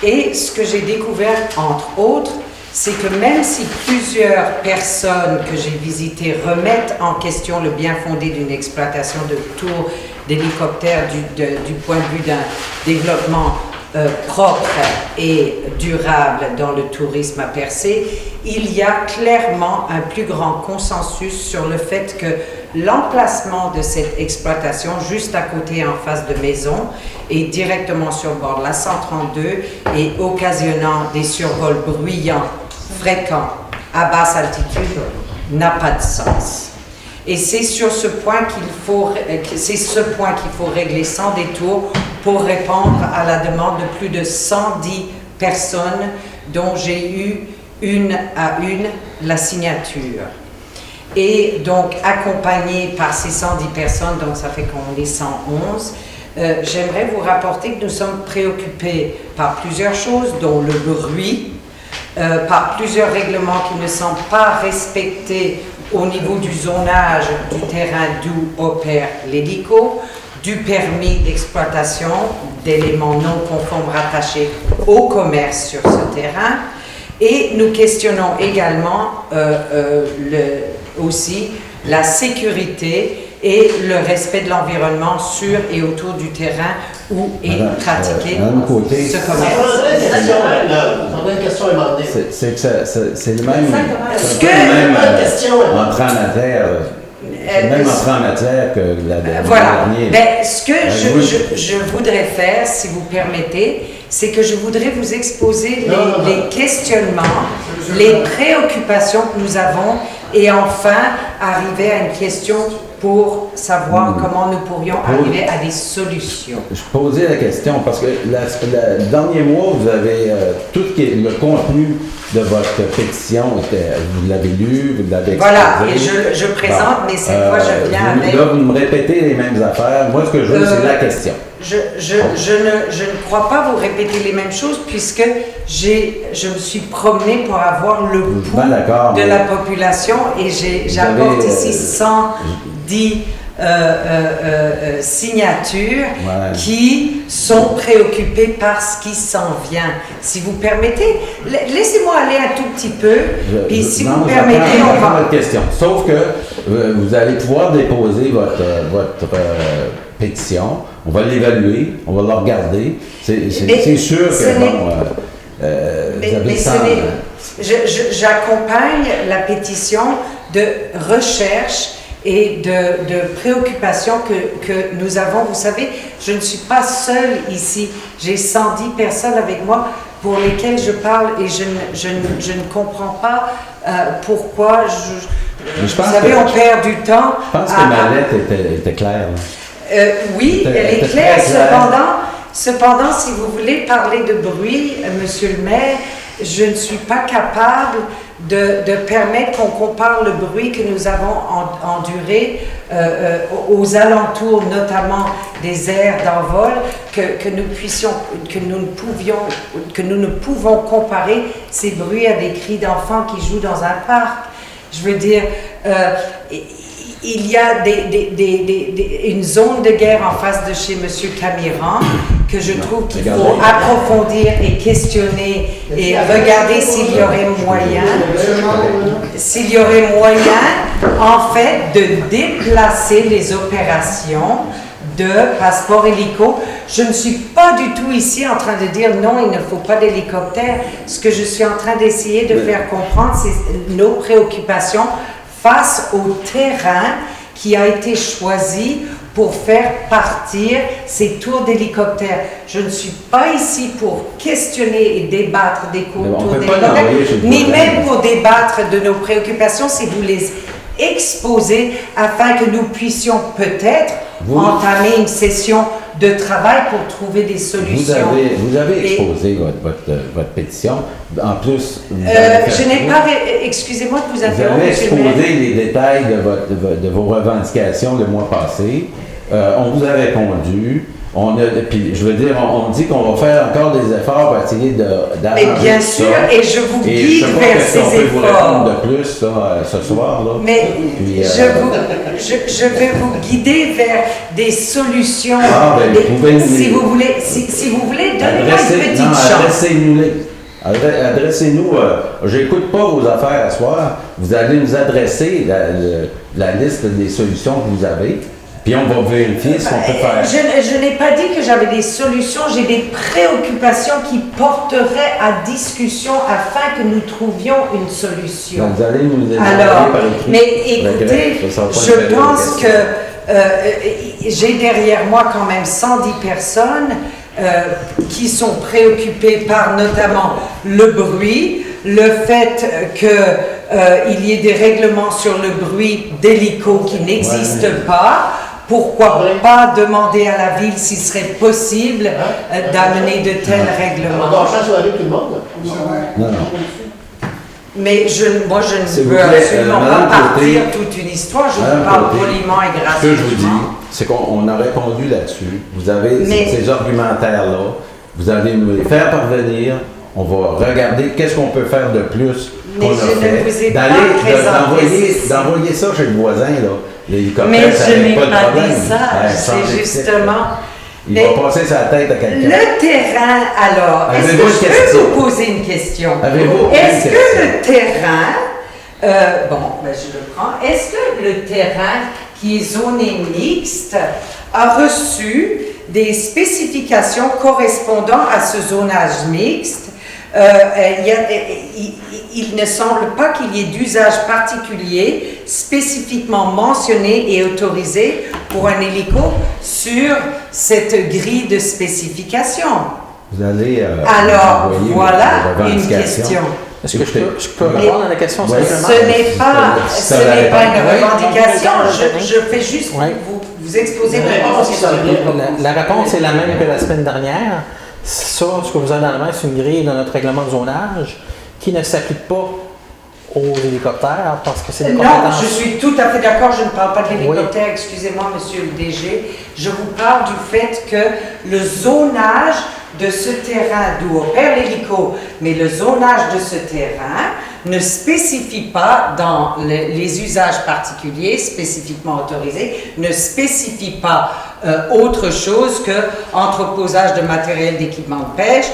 Et ce que j'ai découvert, entre autres, c'est que même si plusieurs personnes que j'ai visitées remettent en question le bien fondé d'une exploitation de tours d'hélicoptères du point de vue d'un développement propre et durable dans le tourisme à Percé, il y a clairement un plus grand consensus sur le fait que l'emplacement de cette exploitation juste à côté en face de maison et directement sur le bord de la 132 et occasionnant des survols bruyants, fréquents, à basse altitude, n'a pas de sens. Et c'est sur ce point qu'il faut régler sans détour pour répondre à la demande de plus de 110 personnes dont j'ai eu une à une la signature. Et donc, accompagné par ces 110 personnes, donc ça fait qu'on est 111, j'aimerais vous rapporter que nous sommes préoccupés par plusieurs choses, dont le bruit, par plusieurs règlements qui ne sont pas respectés au niveau du zonage du terrain d'où opère l'hélico, du permis d'exploitation d'éléments non conformes rattachés au commerce sur ce terrain. Et nous questionnons également aussi la sécurité et le respect de l'environnement sur et autour du terrain où est pratiqué ce commerce. C'est le même. Entrée en matière. C'est le même entrée en matière que la dernière. Voilà. Ben, ce que je voudrais faire, si vous permettez, c'est que je voudrais vous exposer les questionnements, les préoccupations que nous avons et enfin arriver à une question pour savoir comment nous pourrions arriver à des solutions. Je posais la question parce que le dernier mois, vous avez tout ce qui est le contenu de votre pétition, vous l'avez lu, vous l'avez exposé. Voilà, et je présente, mais cette fois je viens avec... Là, vous me répétez les mêmes affaires. Moi, ce que je veux, c'est la question. Je ne crois pas vous répéter les mêmes choses puisque je me suis promené pour avoir le pouls de la population et j'apporte ici 110 signatures qui sont préoccupées par ce qui s'en vient. Si vous permettez, laissez-moi aller un tout petit peu, puis si vous permettez, on va... votre question. Sauf que vous allez pouvoir déposer votre pétition, on va l'évaluer, on va la regarder. C'est sûr que vous avez ça. J'accompagne la pétition de recherche et de préoccupation que nous avons. Vous savez, je ne suis pas seule ici. J'ai 110 personnes avec moi pour lesquelles je parle et je ne comprends pas pourquoi vous savez, on perd du temps. Je pense que ma lettre était claire. Oui, elle est claire. Cependant, si vous voulez parler de bruit, Monsieur le maire, je ne suis pas capable de permettre qu'on compare le bruit que nous avons enduré aux alentours, notamment des aires d'envol, que nous ne pouvons comparer ces bruits à des cris d'enfants qui jouent dans un parc. Je veux dire, il y a une zone de guerre en face de chez M. Camiran que je trouve qu'il faut approfondir et questionner et regarder s'il y aurait moyen, en fait, de déplacer les opérations de passeport hélico. Je ne suis pas du tout ici en train de dire non, il ne faut pas d'hélicoptère. Ce que je suis en train d'essayer de faire comprendre, c'est nos préoccupations face au terrain qui a été choisi pour faire partir ces tours d'hélicoptères. Je ne suis pas ici pour questionner et débattre des tours d'hélicoptères, ni même pour débattre de nos préoccupations, c'est vous les exposer afin que nous puissions peut-être entamer une session de travail pour trouver des solutions. Vous avez exposé votre pétition. En plus, je n'ai pas... Excusez-moi de vous interrompre. Vous avez exposé les détails de vos revendications le mois passé. On vous a répondu. Puis, je veux dire, on dit qu'on va faire encore des efforts pour essayer d'arranger mais bien sûr, ça. et je vous guide vers ces efforts. Je peux vous répondre de plus là, ce soir. Là. Mais puis, je vais vous guider vers des solutions. Si vous voulez, si vous voulez, donnez-moi une petite chance. Adressez-nous, j'écoute pas vos affaires à soir, vous allez nous adresser la liste des solutions que vous avez, puis on va vérifier ce qu'on peut faire. Je n'ai pas dit que j'avais des solutions, j'ai des préoccupations qui porteraient à discussion afin que nous trouvions une solution. Donc, vous allez nous les Alors, par écrit. mais écoutez, je pense que j'ai derrière moi quand même 110 personnes qui sont préoccupées par notamment le bruit, le fait qu'il y ait des règlements sur le bruit d'hélico qui n'existent pas. Pourquoi pas demander à la ville s'il serait possible d'amener de tels règlements? On doit changer tout le monde. Non. Mais moi, je ne S'il vous veux plaît, absolument Madame pas partir Côté, toute une histoire. Je Madame vous parle Côté, poliment et Ce que gratuitement. je vous dis, c'est qu'on a répondu là-dessus. Vous avez ces argumentaires-là. Vous allez nous les faire parvenir. On va regarder qu'est-ce qu'on peut faire de plus Mais qu'on a je ne fait. vous ai pas présenté D'envoyer ça chez le voisin, là. L'hélicoptère, Mais ça je règle n'ai pas de pas problème. dit ça. Ouais, sans C'est éthique. justement... Il Mais va passer sa tête à quelqu'un. le terrain, alors, est-ce Avez-vous que une je question? peux vous poser une question? Avez-vous une Est-ce que question? le terrain, je le prends, est-ce que le terrain qui est zoné mixte a reçu des spécifications correspondant à ce zonage mixte? Il ne semble pas qu'il y ait d'usage particulier spécifiquement mentionné et autorisé pour un hélico sur cette grille de spécifications. Vous allez Alors, envoyer voilà vos une revendications. question. Est-ce que je peux répondre à la question Ouais. simplement? Ce n'est pas une Oui. revendication, je fais juste Oui. vous exposer La réponse est la même que la semaine dernière. Ça, ce que vous avez dans la main, c'est une grille de notre règlement de zonage qui ne s'applique pas aux hélicoptères parce que c'est des Non, compétences. je suis tout à fait d'accord, je ne parle pas de l'hélicoptère, excusez-moi, monsieur le DG. Je vous parle du fait que le zonage de ce terrain d'où opère l'hélico, mais le zonage de ce terrain ne spécifie pas dans les usages particuliers spécifiquement autorisés, ne spécifie pas autre chose que entreposage de matériel d'équipement de pêche,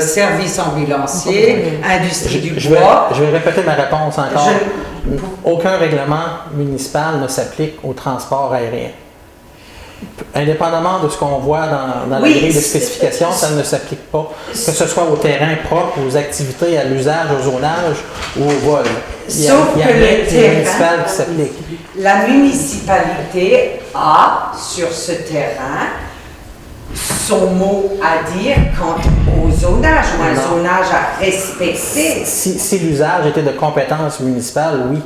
service ambulancier, industrie du bois. Je vais répéter ma réponse encore. Aucun règlement municipal ne s'applique au transport aérien. Indépendamment de ce qu'on voit dans la grille de spécification, ça ne s'applique pas, que ce soit au terrain propre, aux activités, à l'usage, au zonage ou au vol. Il y a rien municipal qui s'applique. La municipalité a, sur ce terrain, son mot à dire quant au zonage, ou un zonage à respecter. Si l'usage était de compétence municipale, oui.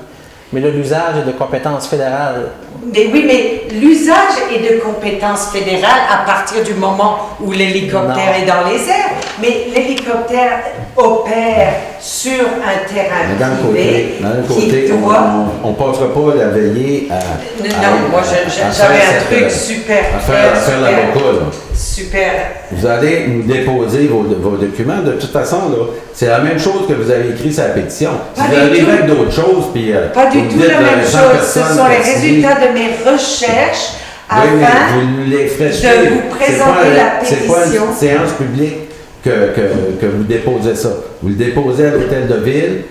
Mais là, l'usage est de compétence fédérale. Mais oui, mais l'usage est de compétence fédérale à partir du moment où l'hélicoptère est dans les airs. Mais l'hélicoptère opère sur un terrain privé qui doit... On ne passera pas la veillée à... Non, moi j'avais un truc super à faire l'avocat, là. Super. Vous allez nous déposer vos documents. De toute façon, là, c'est la même chose que vous avez écrit sur la pétition. Si vous arrivez avec d'autres choses, puis... Pas du tout la même chose. Ce sont les résultats de mes recherches afin de vous présenter la pétition. C'est pas une séance publique que vous déposez ça. Vous le déposez à l'hôtel de ville,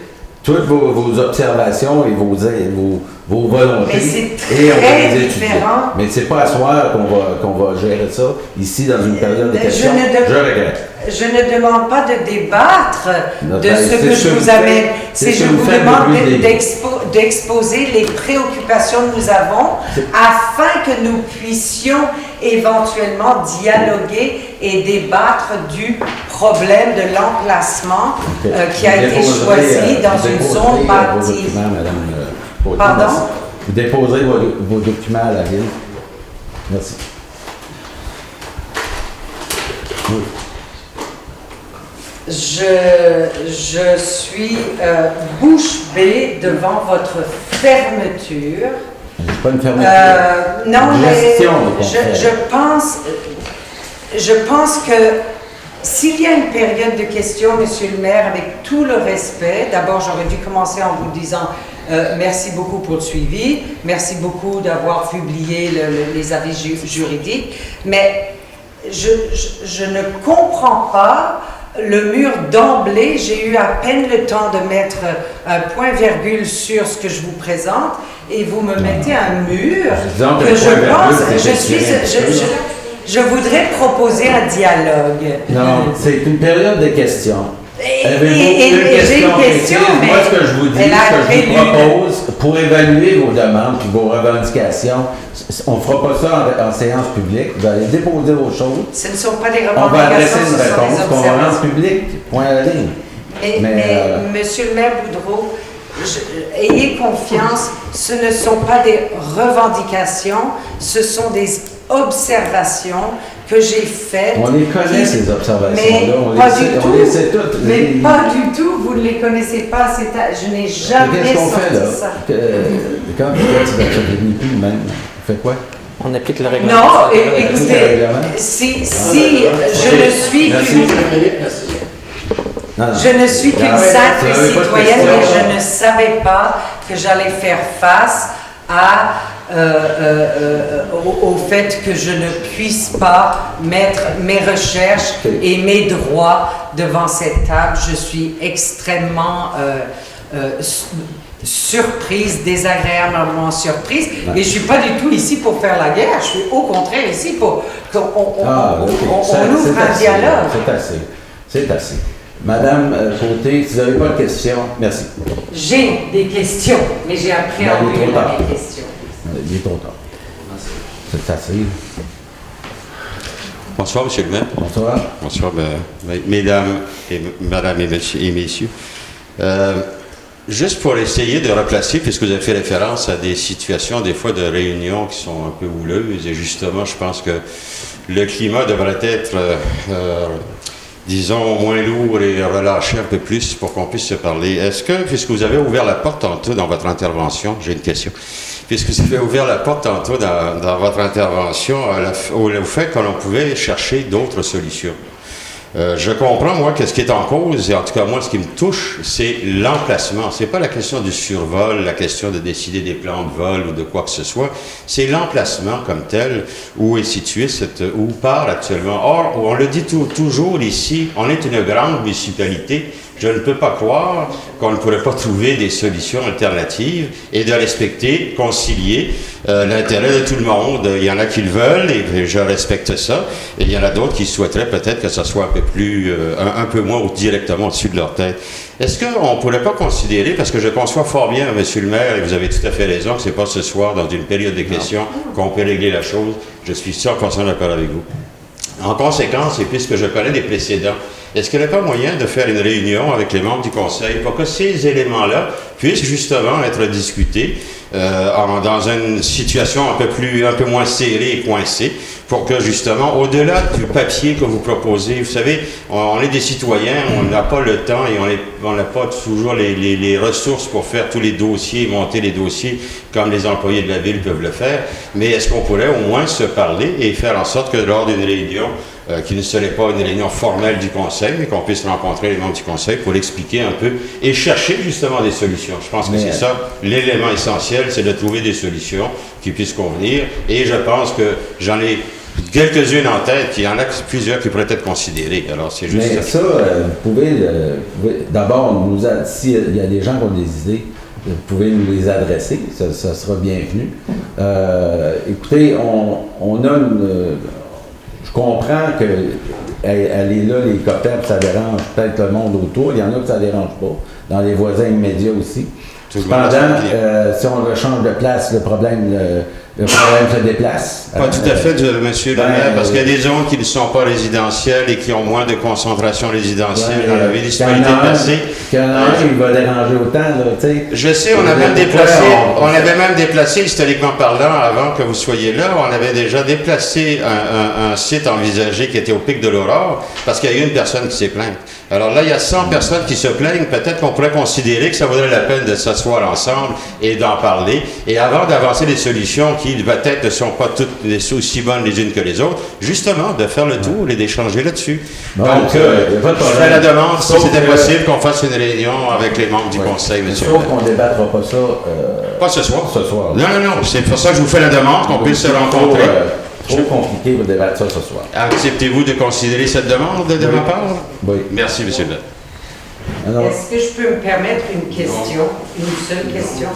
toutes vos observations et vos volontés. Mais c'est et on va très les étudier. différent. Mais c'est pas à soir qu'on va gérer ça ici dans une période de questions. Je regrette. Je ne demande pas de débattre de Ben, ce que je vous amène. C'est je vous faites demande depuis d'exposer les préoccupations que nous avons afin que nous puissions éventuellement dialoguer et débattre du problème de l'emplacement qui a été choisi dans une zone bâtie. Pardon? Vous déposerez vos documents à la ville. Merci. Oui. Je suis bouche bée devant votre fermeture. Pas une fermeture. Non, mais je je pense que s'il y a une période de questions, Monsieur le maire, avec tout le respect, d'abord j'aurais dû commencer en vous disant merci beaucoup pour le suivi, merci beaucoup d'avoir publié les avis juridiques, mais je ne comprends pas le mur d'emblée, j'ai eu à peine le temps de mettre un point-virgule sur ce que je vous présente et vous me mettez un mur que je pense, je voudrais proposer un dialogue. Non, c'est une période de questions. Et j'ai une question, mais moi, ce que je vous dis, ce que je vous propose, pour évaluer vos demandes et vos revendications, on ne fera pas ça en séance publique. Vous allez déposer vos choses. Ce ne sont pas des revendications, on va adresser une ce sont des réponse qu'on va rendre publique. Point à la ligne. Mais Monsieur le maire Boudreau, ayez confiance, ce ne sont pas des revendications, ce sont des observations que j'ai faites. On les connaît, ces observations-là. On les sait toutes. Mais pas du tout, vous ne les connaissez pas. Je n'ai jamais sorti ça. Quand tu n'es plus le même, on fait quoi? On applique le règlement. Non, écoutez, si je ne suis qu'une... Je ne suis qu'une simple citoyenne et je ne savais pas que j'allais faire face au fait que je ne puisse pas mettre mes recherches et mes droits devant cette table. Je suis extrêmement surprise, désagréablement surprise. Et je ne suis pas du tout ici pour faire la guerre. Je suis au contraire ici pour qu'on ouvre un dialogue. C'est assez. Madame Côté, si vous n'avez pas de questions, merci. J'ai des questions, mais j'ai appréhendé mes questions. Il est trop tard. C'est assez. Bonsoir, M. le maire. Bonsoir. Bonsoir, mesdames et messieurs. Juste pour essayer de replacer, puisque vous avez fait référence à des situations, des fois, de réunions qui sont un peu houleuses, et justement, je pense que le climat devrait être... disons, moins lourd et relâché un peu plus pour qu'on puisse se parler. Est-ce que, puisque vous avez ouvert la porte tantôt dans votre intervention, j'ai une question, puisque vous avez ouvert la porte tantôt dans votre intervention au fait que l'on pouvait chercher d'autres solutions. Je comprends, moi, que ce qui est en cause, et en tout cas, moi, ce qui me touche, c'est l'emplacement. C'est pas la question du survol, la question de décider des plans de vol ou de quoi que ce soit. C'est l'emplacement comme tel, où est située où part actuellement. Or, on le dit toujours ici, on est une grande municipalité. Je ne peux pas croire qu'on ne pourrait pas trouver des solutions alternatives et de respecter, concilier l'intérêt de tout le monde. Il y en a qui le veulent et je respecte ça. Et il y en a d'autres qui souhaiteraient peut-être que ça soit un peu moins directement au-dessus de leur tête. Est-ce qu'on ne pourrait pas considérer, parce que je conçois fort bien, Monsieur le maire, et vous avez tout à fait raison, que ce n'est pas ce soir, dans une période de questions, qu'on peut régler la chose. Je suis 100% d'accord avec vous. En conséquence, et puisque je connais les précédents, est-ce qu'il n'y a pas moyen de faire une réunion avec les membres du Conseil pour que ces éléments-là puissent justement être discutés dans une situation un peu moins serrée et coincée, pour que justement, au-delà du papier que vous proposez, vous savez, on est des citoyens, on n'a pas le temps et on n'a pas toujours les ressources pour faire tous les dossiers, monter les dossiers comme les employés de la ville peuvent le faire, mais est-ce qu'on pourrait au moins se parler et faire en sorte que lors d'une réunion, qui ne serait pas une réunion formelle du Conseil, mais qu'on puisse rencontrer les membres du Conseil pour expliquer un peu et chercher justement des solutions. Je pense que c'est ça, l'élément essentiel, c'est de trouver des solutions qui puissent convenir. Et je pense que j'en ai quelques-unes en tête, il y en a plusieurs qui pourraient être considérées. Alors, c'est juste mais ça, vous pouvez d'abord, s'il y a des gens qui ont des idées, vous pouvez nous les adresser, ça sera bienvenu. Écoutez, on a une... Je comprends qu'elle est là, les copains, ça dérange peut-être le monde autour. Il y en a que ça ne dérange pas, dans les voisins immédiats aussi. Cependant, si on le change de place, le problème se déplace. Pas tout à fait, monsieur le maire, parce qu'il y a des zones qui ne sont pas résidentielles et qui ont moins de concentration résidentielle dans la municipalité passée. Qu'il y en a un qui va déranger autant, là, tu sais. Je sais, on avait même déplacé, historiquement parlant, avant que vous soyez là, on avait déjà déplacé un site envisagé qui était au Pic de l'Aurore, parce qu'il y a eu une personne qui s'est plainte. Alors là, il y a 100 personnes qui se plaignent. Peut-être qu'on pourrait considérer que ça vaudrait la peine de s'asseoir ensemble et d'en parler. Et avant d'avancer des solutions qui, peut-être, ne sont pas toutes aussi bonnes les unes que les autres, justement, de faire le tour et d'échanger là-dessus. Bon, donc, je fais la demande, si c'était possible, qu'on fasse une réunion avec les membres du Conseil, monsieur. Sauf qu'on ne débattra pas ça... pas ce soir. Ce soir. Non. C'est pour ça que je vous fais la demande, qu'on puisse se rencontrer. trop compliqué pour débattre ça ce soir. Acceptez-vous de considérer cette demande de ma part? Oui. Merci, M. le maire. Alors, Est-ce que je peux me permettre une question, une seule question?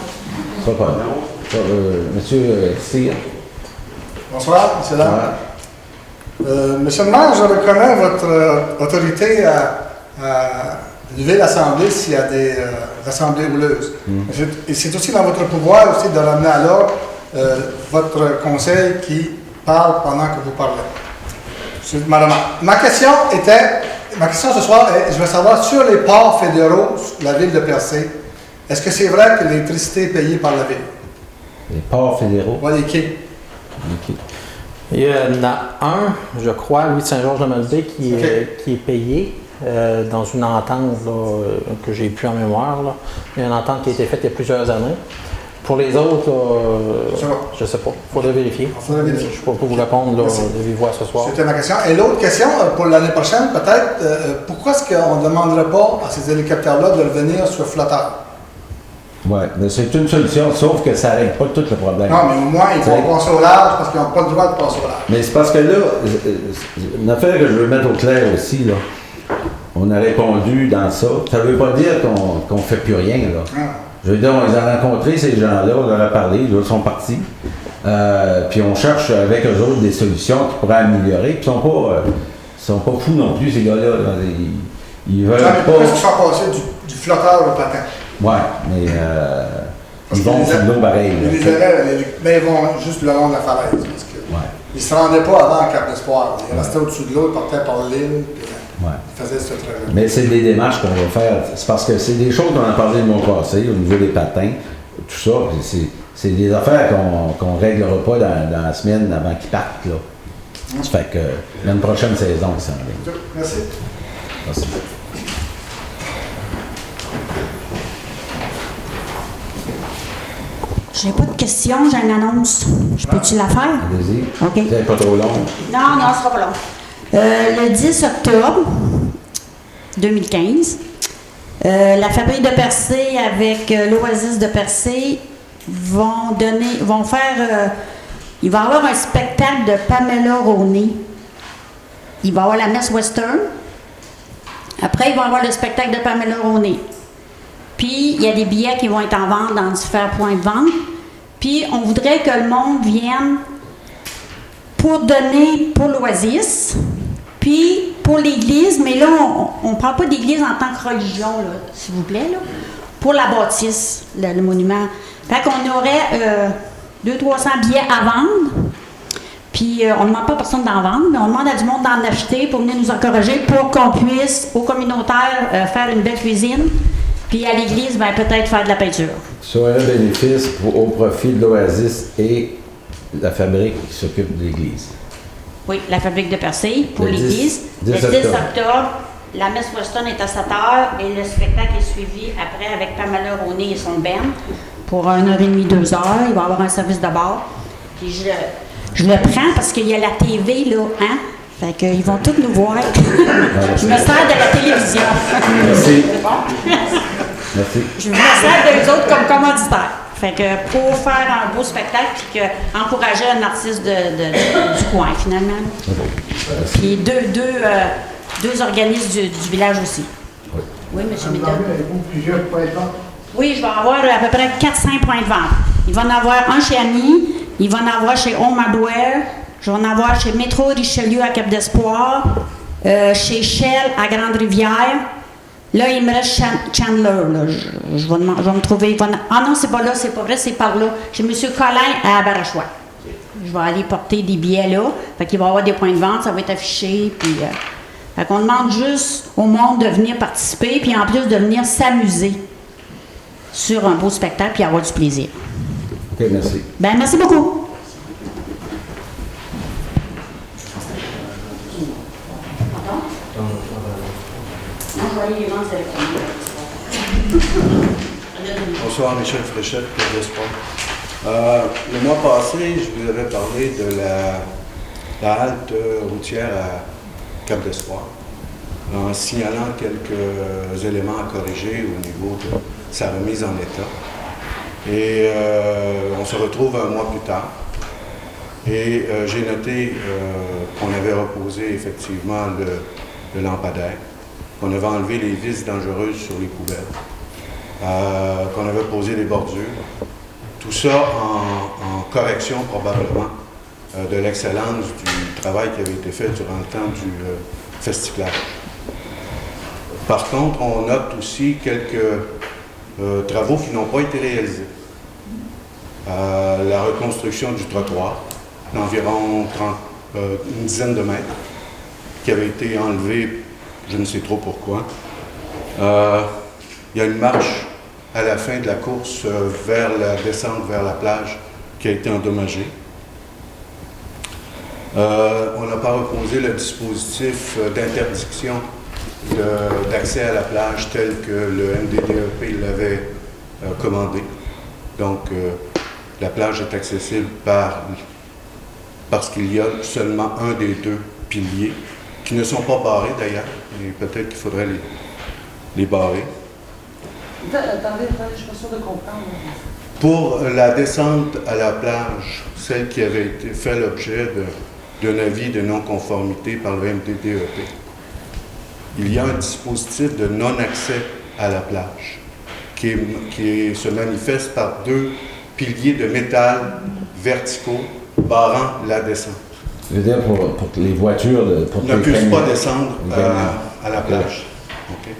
pas Monsieur Cyr. Bonsoir, M. Lam. Monsieur le maire, je reconnais votre autorité à lever l'Assemblée s'il y a des assemblées houleuses. Et c'est aussi dans votre pouvoir aussi de ramener à l'ordre votre conseil qui parle pendant que vous parlez. Ma question ce soir est, je veux savoir, sur les ports fédéraux, la ville de Percé, est-ce que c'est vrai que l'électricité est payée par la ville? Les ports fédéraux? Oui, les quais. Il y en a un, je crois, lui de Saint-Georges-de-Malbaie, qui est payé dans une entente là, que j'ai plus en mémoire. Là. Il y a une entente qui a été faite il y a plusieurs années. Pour les autres, je ne sais pas. Il faudrait vérifier. Je ne peux pas vous répondre là, de vive voix ce soir. C'était ma question. Et l'autre question, pour l'année prochaine, peut-être, pourquoi est-ce qu'on ne demanderait pas à ces hélicoptères-là de revenir sur flotteur? Oui, mais c'est une solution, sauf que ça ne règle pas tout le problème. Non, mais au moins, ils vont passer au large parce qu'ils n'ont pas le droit de passer au large. Mais c'est parce que là, une affaire que je veux mettre au clair aussi, là, on a répondu dans ça. Ça ne veut pas dire qu'on ne fait plus rien, là. Je veux dire, on les a rencontrés, ces gens-là, on leur a parlé, ils sont partis. Puis on cherche avec eux autres des solutions qui pourraient améliorer. Puis ils sont pas fous non plus, ces gars-là. Là. Ils veulent pas... Pourquoi est-ce qu'ils sont passés du flotteur au patin? Ouais, mais ils vont sur l'eau pareil. Mais ils vont juste le long de la falaise. Parce que ils ne se rendaient pas avant le Cap d'Espoir. Ils restaient au-dessus de l'eau, ils partaient par l'île. Ils faisaient ce trajet. Mais c'est des démarches qu'on va faire. C'est parce que c'est des choses qu'on a parlé le mois passé au niveau des patins, tout ça. C'est des affaires qu'on ne réglera pas dans la semaine avant qu'ils partent. Là. Ça fait que l'année prochaine saison, ça en vient. Merci. Merci. J'ai pas de questions, j'ai une annonce. Je peux-tu la faire? Allez-y. OK. C'est pas trop long. Non, ce sera pas long. Le 10 octobre 2015, la fabrique de Percé avec l'Oasis de Percé vont faire... il va y avoir un spectacle de Pamela Roney. Il va y avoir la messe western. Après, il va y avoir le spectacle de Pamela Roney. Puis, il y a des billets qui vont être en vente dans différents points de vente. Puis, on voudrait que le monde vienne pour donner pour l'Oasis, puis pour l'Église, mais là, on ne parle pas d'Église en tant que religion, là, s'il vous plaît, là, pour la bâtisse, le monument. Fait qu'on aurait 200-300 billets à vendre, puis on ne demande pas à personne d'en vendre, mais on demande à du monde d'en acheter pour venir nous encourager pour qu'on puisse, aux communautaires, faire une belle cuisine. Puis à l'église, ben, peut-être faire de la peinture. Soit un bénéfice au profit de l'Oasis et la fabrique qui s'occupe de l'église. Oui, la fabrique de Percé pour Le 10 l'église. Le 10 octobre, la messe Weston est à 7h et le spectacle est suivi après avec Pamela Roney et son band pour 1h30, 2h. Il va y avoir un service de bar. Puis je le prends parce qu'il y a la TV, là, hein? Fait qu'ils vont tous nous voir. Je me sers de la télévision. Merci. Merci. Je me sers d'eux autres comme commanditaire. Fait que pour faire un beau spectacle, puis encourager un artiste du coin, finalement. Puis deux organismes du village aussi. Oui, M. Mitton. Plusieurs points de vente. Oui, je vais avoir à peu près 4-5 points de vente. Il va en avoir un chez Annie, il va en avoir chez Home Hardware, je vais en avoir chez Métro Richelieu à Cap d'Espoir, chez Shell à Grande-Rivière. Là, il me reste Chandler. Là. Je vais me trouver. Ah non, c'est pas là, c'est pas vrai, c'est par là. Chez M. Collin à Barachois. Je vais aller porter des billets là. Fait qu'il va y avoir des points de vente, ça va être affiché. Puis, fait qu'on demande juste au monde de venir participer, puis en plus de venir s'amuser sur un beau spectacle, puis avoir du plaisir. OK, merci. Ben, merci beaucoup. Bonsoir, Michel Fréchette, Cap d'Espoir. Le mois passé, je vous avais parlé de la halte routière à Cap d'Espoir, en signalant quelques éléments à corriger au niveau de sa remise en état. Et on se retrouve un mois plus tard. Et j'ai noté qu'on avait reposé effectivement le lampadaire, qu'on avait enlevé les vis dangereuses sur les poubelles, qu'on avait posé les bordures. Tout ça en correction probablement de l'excellence du travail qui avait été fait durant le temps du festiclage. Par contre, on note aussi quelques travaux qui n'ont pas été réalisés. La reconstruction du trottoir, d'environ une dizaine de mètres, qui avait été enlevé, je ne sais trop pourquoi. Il y a une marche à la fin de la course vers la descente vers la plage qui a été endommagée. On n'a pas reposé le dispositif d'interdiction d'accès à la plage tel que le MDDEP l'avait commandé. Donc, la plage est accessible parce qu'il y a seulement un des deux piliers, qui ne sont pas barrés d'ailleurs, et peut-être qu'il faudrait les barrer. Attendez, je suis pas sûre de comprendre. Pour la descente à la plage, celle qui avait été fait l'objet d'un avis de non-conformité par le MDDEP, il y a un dispositif de non-accès à la plage qui se manifeste par deux piliers de métal verticaux barrant la descente. Je veux dire pour que les voitures ne puissent pas descendre à la plage. Okay.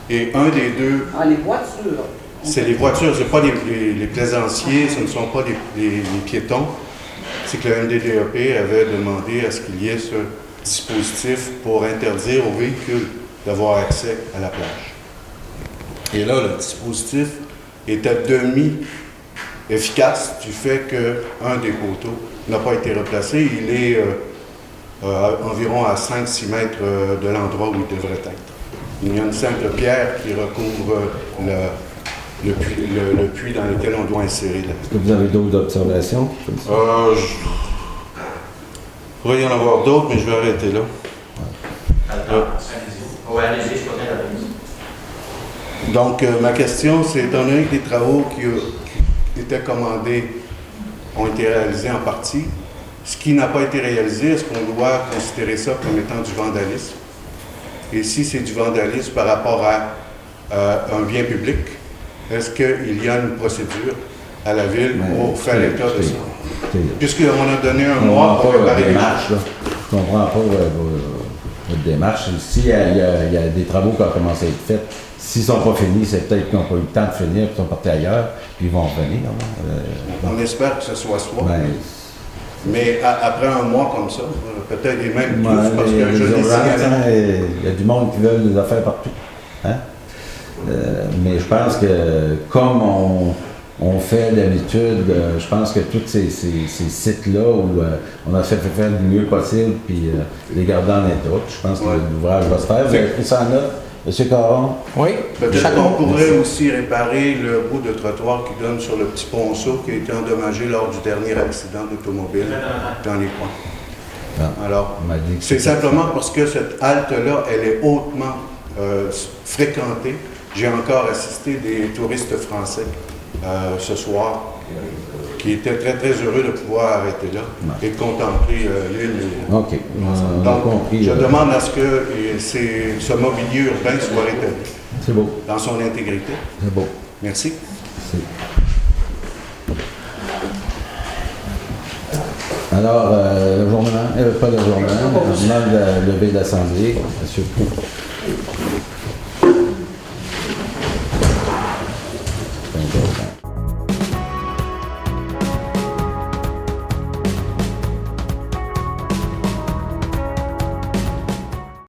Et un des deux... Ah, les voitures. C'est les voitures, ce n'est pas les plaisanciers, ce ne sont pas les piétons. C'est que le MDDEP avait demandé à ce qu'il y ait ce dispositif pour interdire aux véhicules d'avoir accès à la plage. Et là, le dispositif est à demi efficace du fait qu'un des poteaux n'a pas été replacé. Il est environ à 5-6 mètres de l'endroit où il devrait être. Il y a une simple pierre qui recouvre le puits dans lequel on doit insérer la... Est-ce que vous avez d'autres observations? Il pourrait y en avoir d'autres, mais je vais arrêter là. Donc, ma question, c'est, étant donné que les travaux qui étaient commandés ont été réalisés en partie, ce qui n'a pas été réalisé, est-ce qu'on doit considérer ça comme étant du vandalisme? Et si c'est du vandalisme par rapport à un bien public, est-ce qu'il y a une procédure à la ville pour faire état de ça? Puisqu'on a donné un mois pour préparer les marches. Je ne comprends pas votre démarche. S'il y a des travaux qui ont commencé à être faits, s'ils ne sont pas finis, c'est peut-être qu'ils n'ont pas eu le temps de finir, puis ils sont partis ailleurs, puis ils vont revenir. On espère que ce soit soi. Mais après un mois comme ça, peut-être et même plus, parce que je l'ai il y a du monde qui veut des affaires partout. Hein? Mais je pense que comme on fait d'habitude, je pense que tous ces sites-là où on a fait faire du mieux possible puis les garder en état, je pense que l'ouvrage va se faire. Vous avez pris ça en note, M. Caron? Oui. Peut-être qu'on pourrait aussi réparer le bout de trottoir qui donne sur le petit ponceau qui a été endommagé lors du dernier accident d'automobile dans les coins. Alors, c'est simplement parce que cette halte-là, elle est hautement fréquentée. J'ai encore assisté des touristes français ce soir qui étaient très très heureux de pouvoir arrêter là et de contempler l'île. OK. Donc, je demande à ce que ce mobilier urbain soit rétabli. C'est beau. Dans son intégrité. C'est beau. Merci. Alors, l'ajournement, pas l'ajournement, l'ajournement de la levée de l'Assemblée, M. Pou.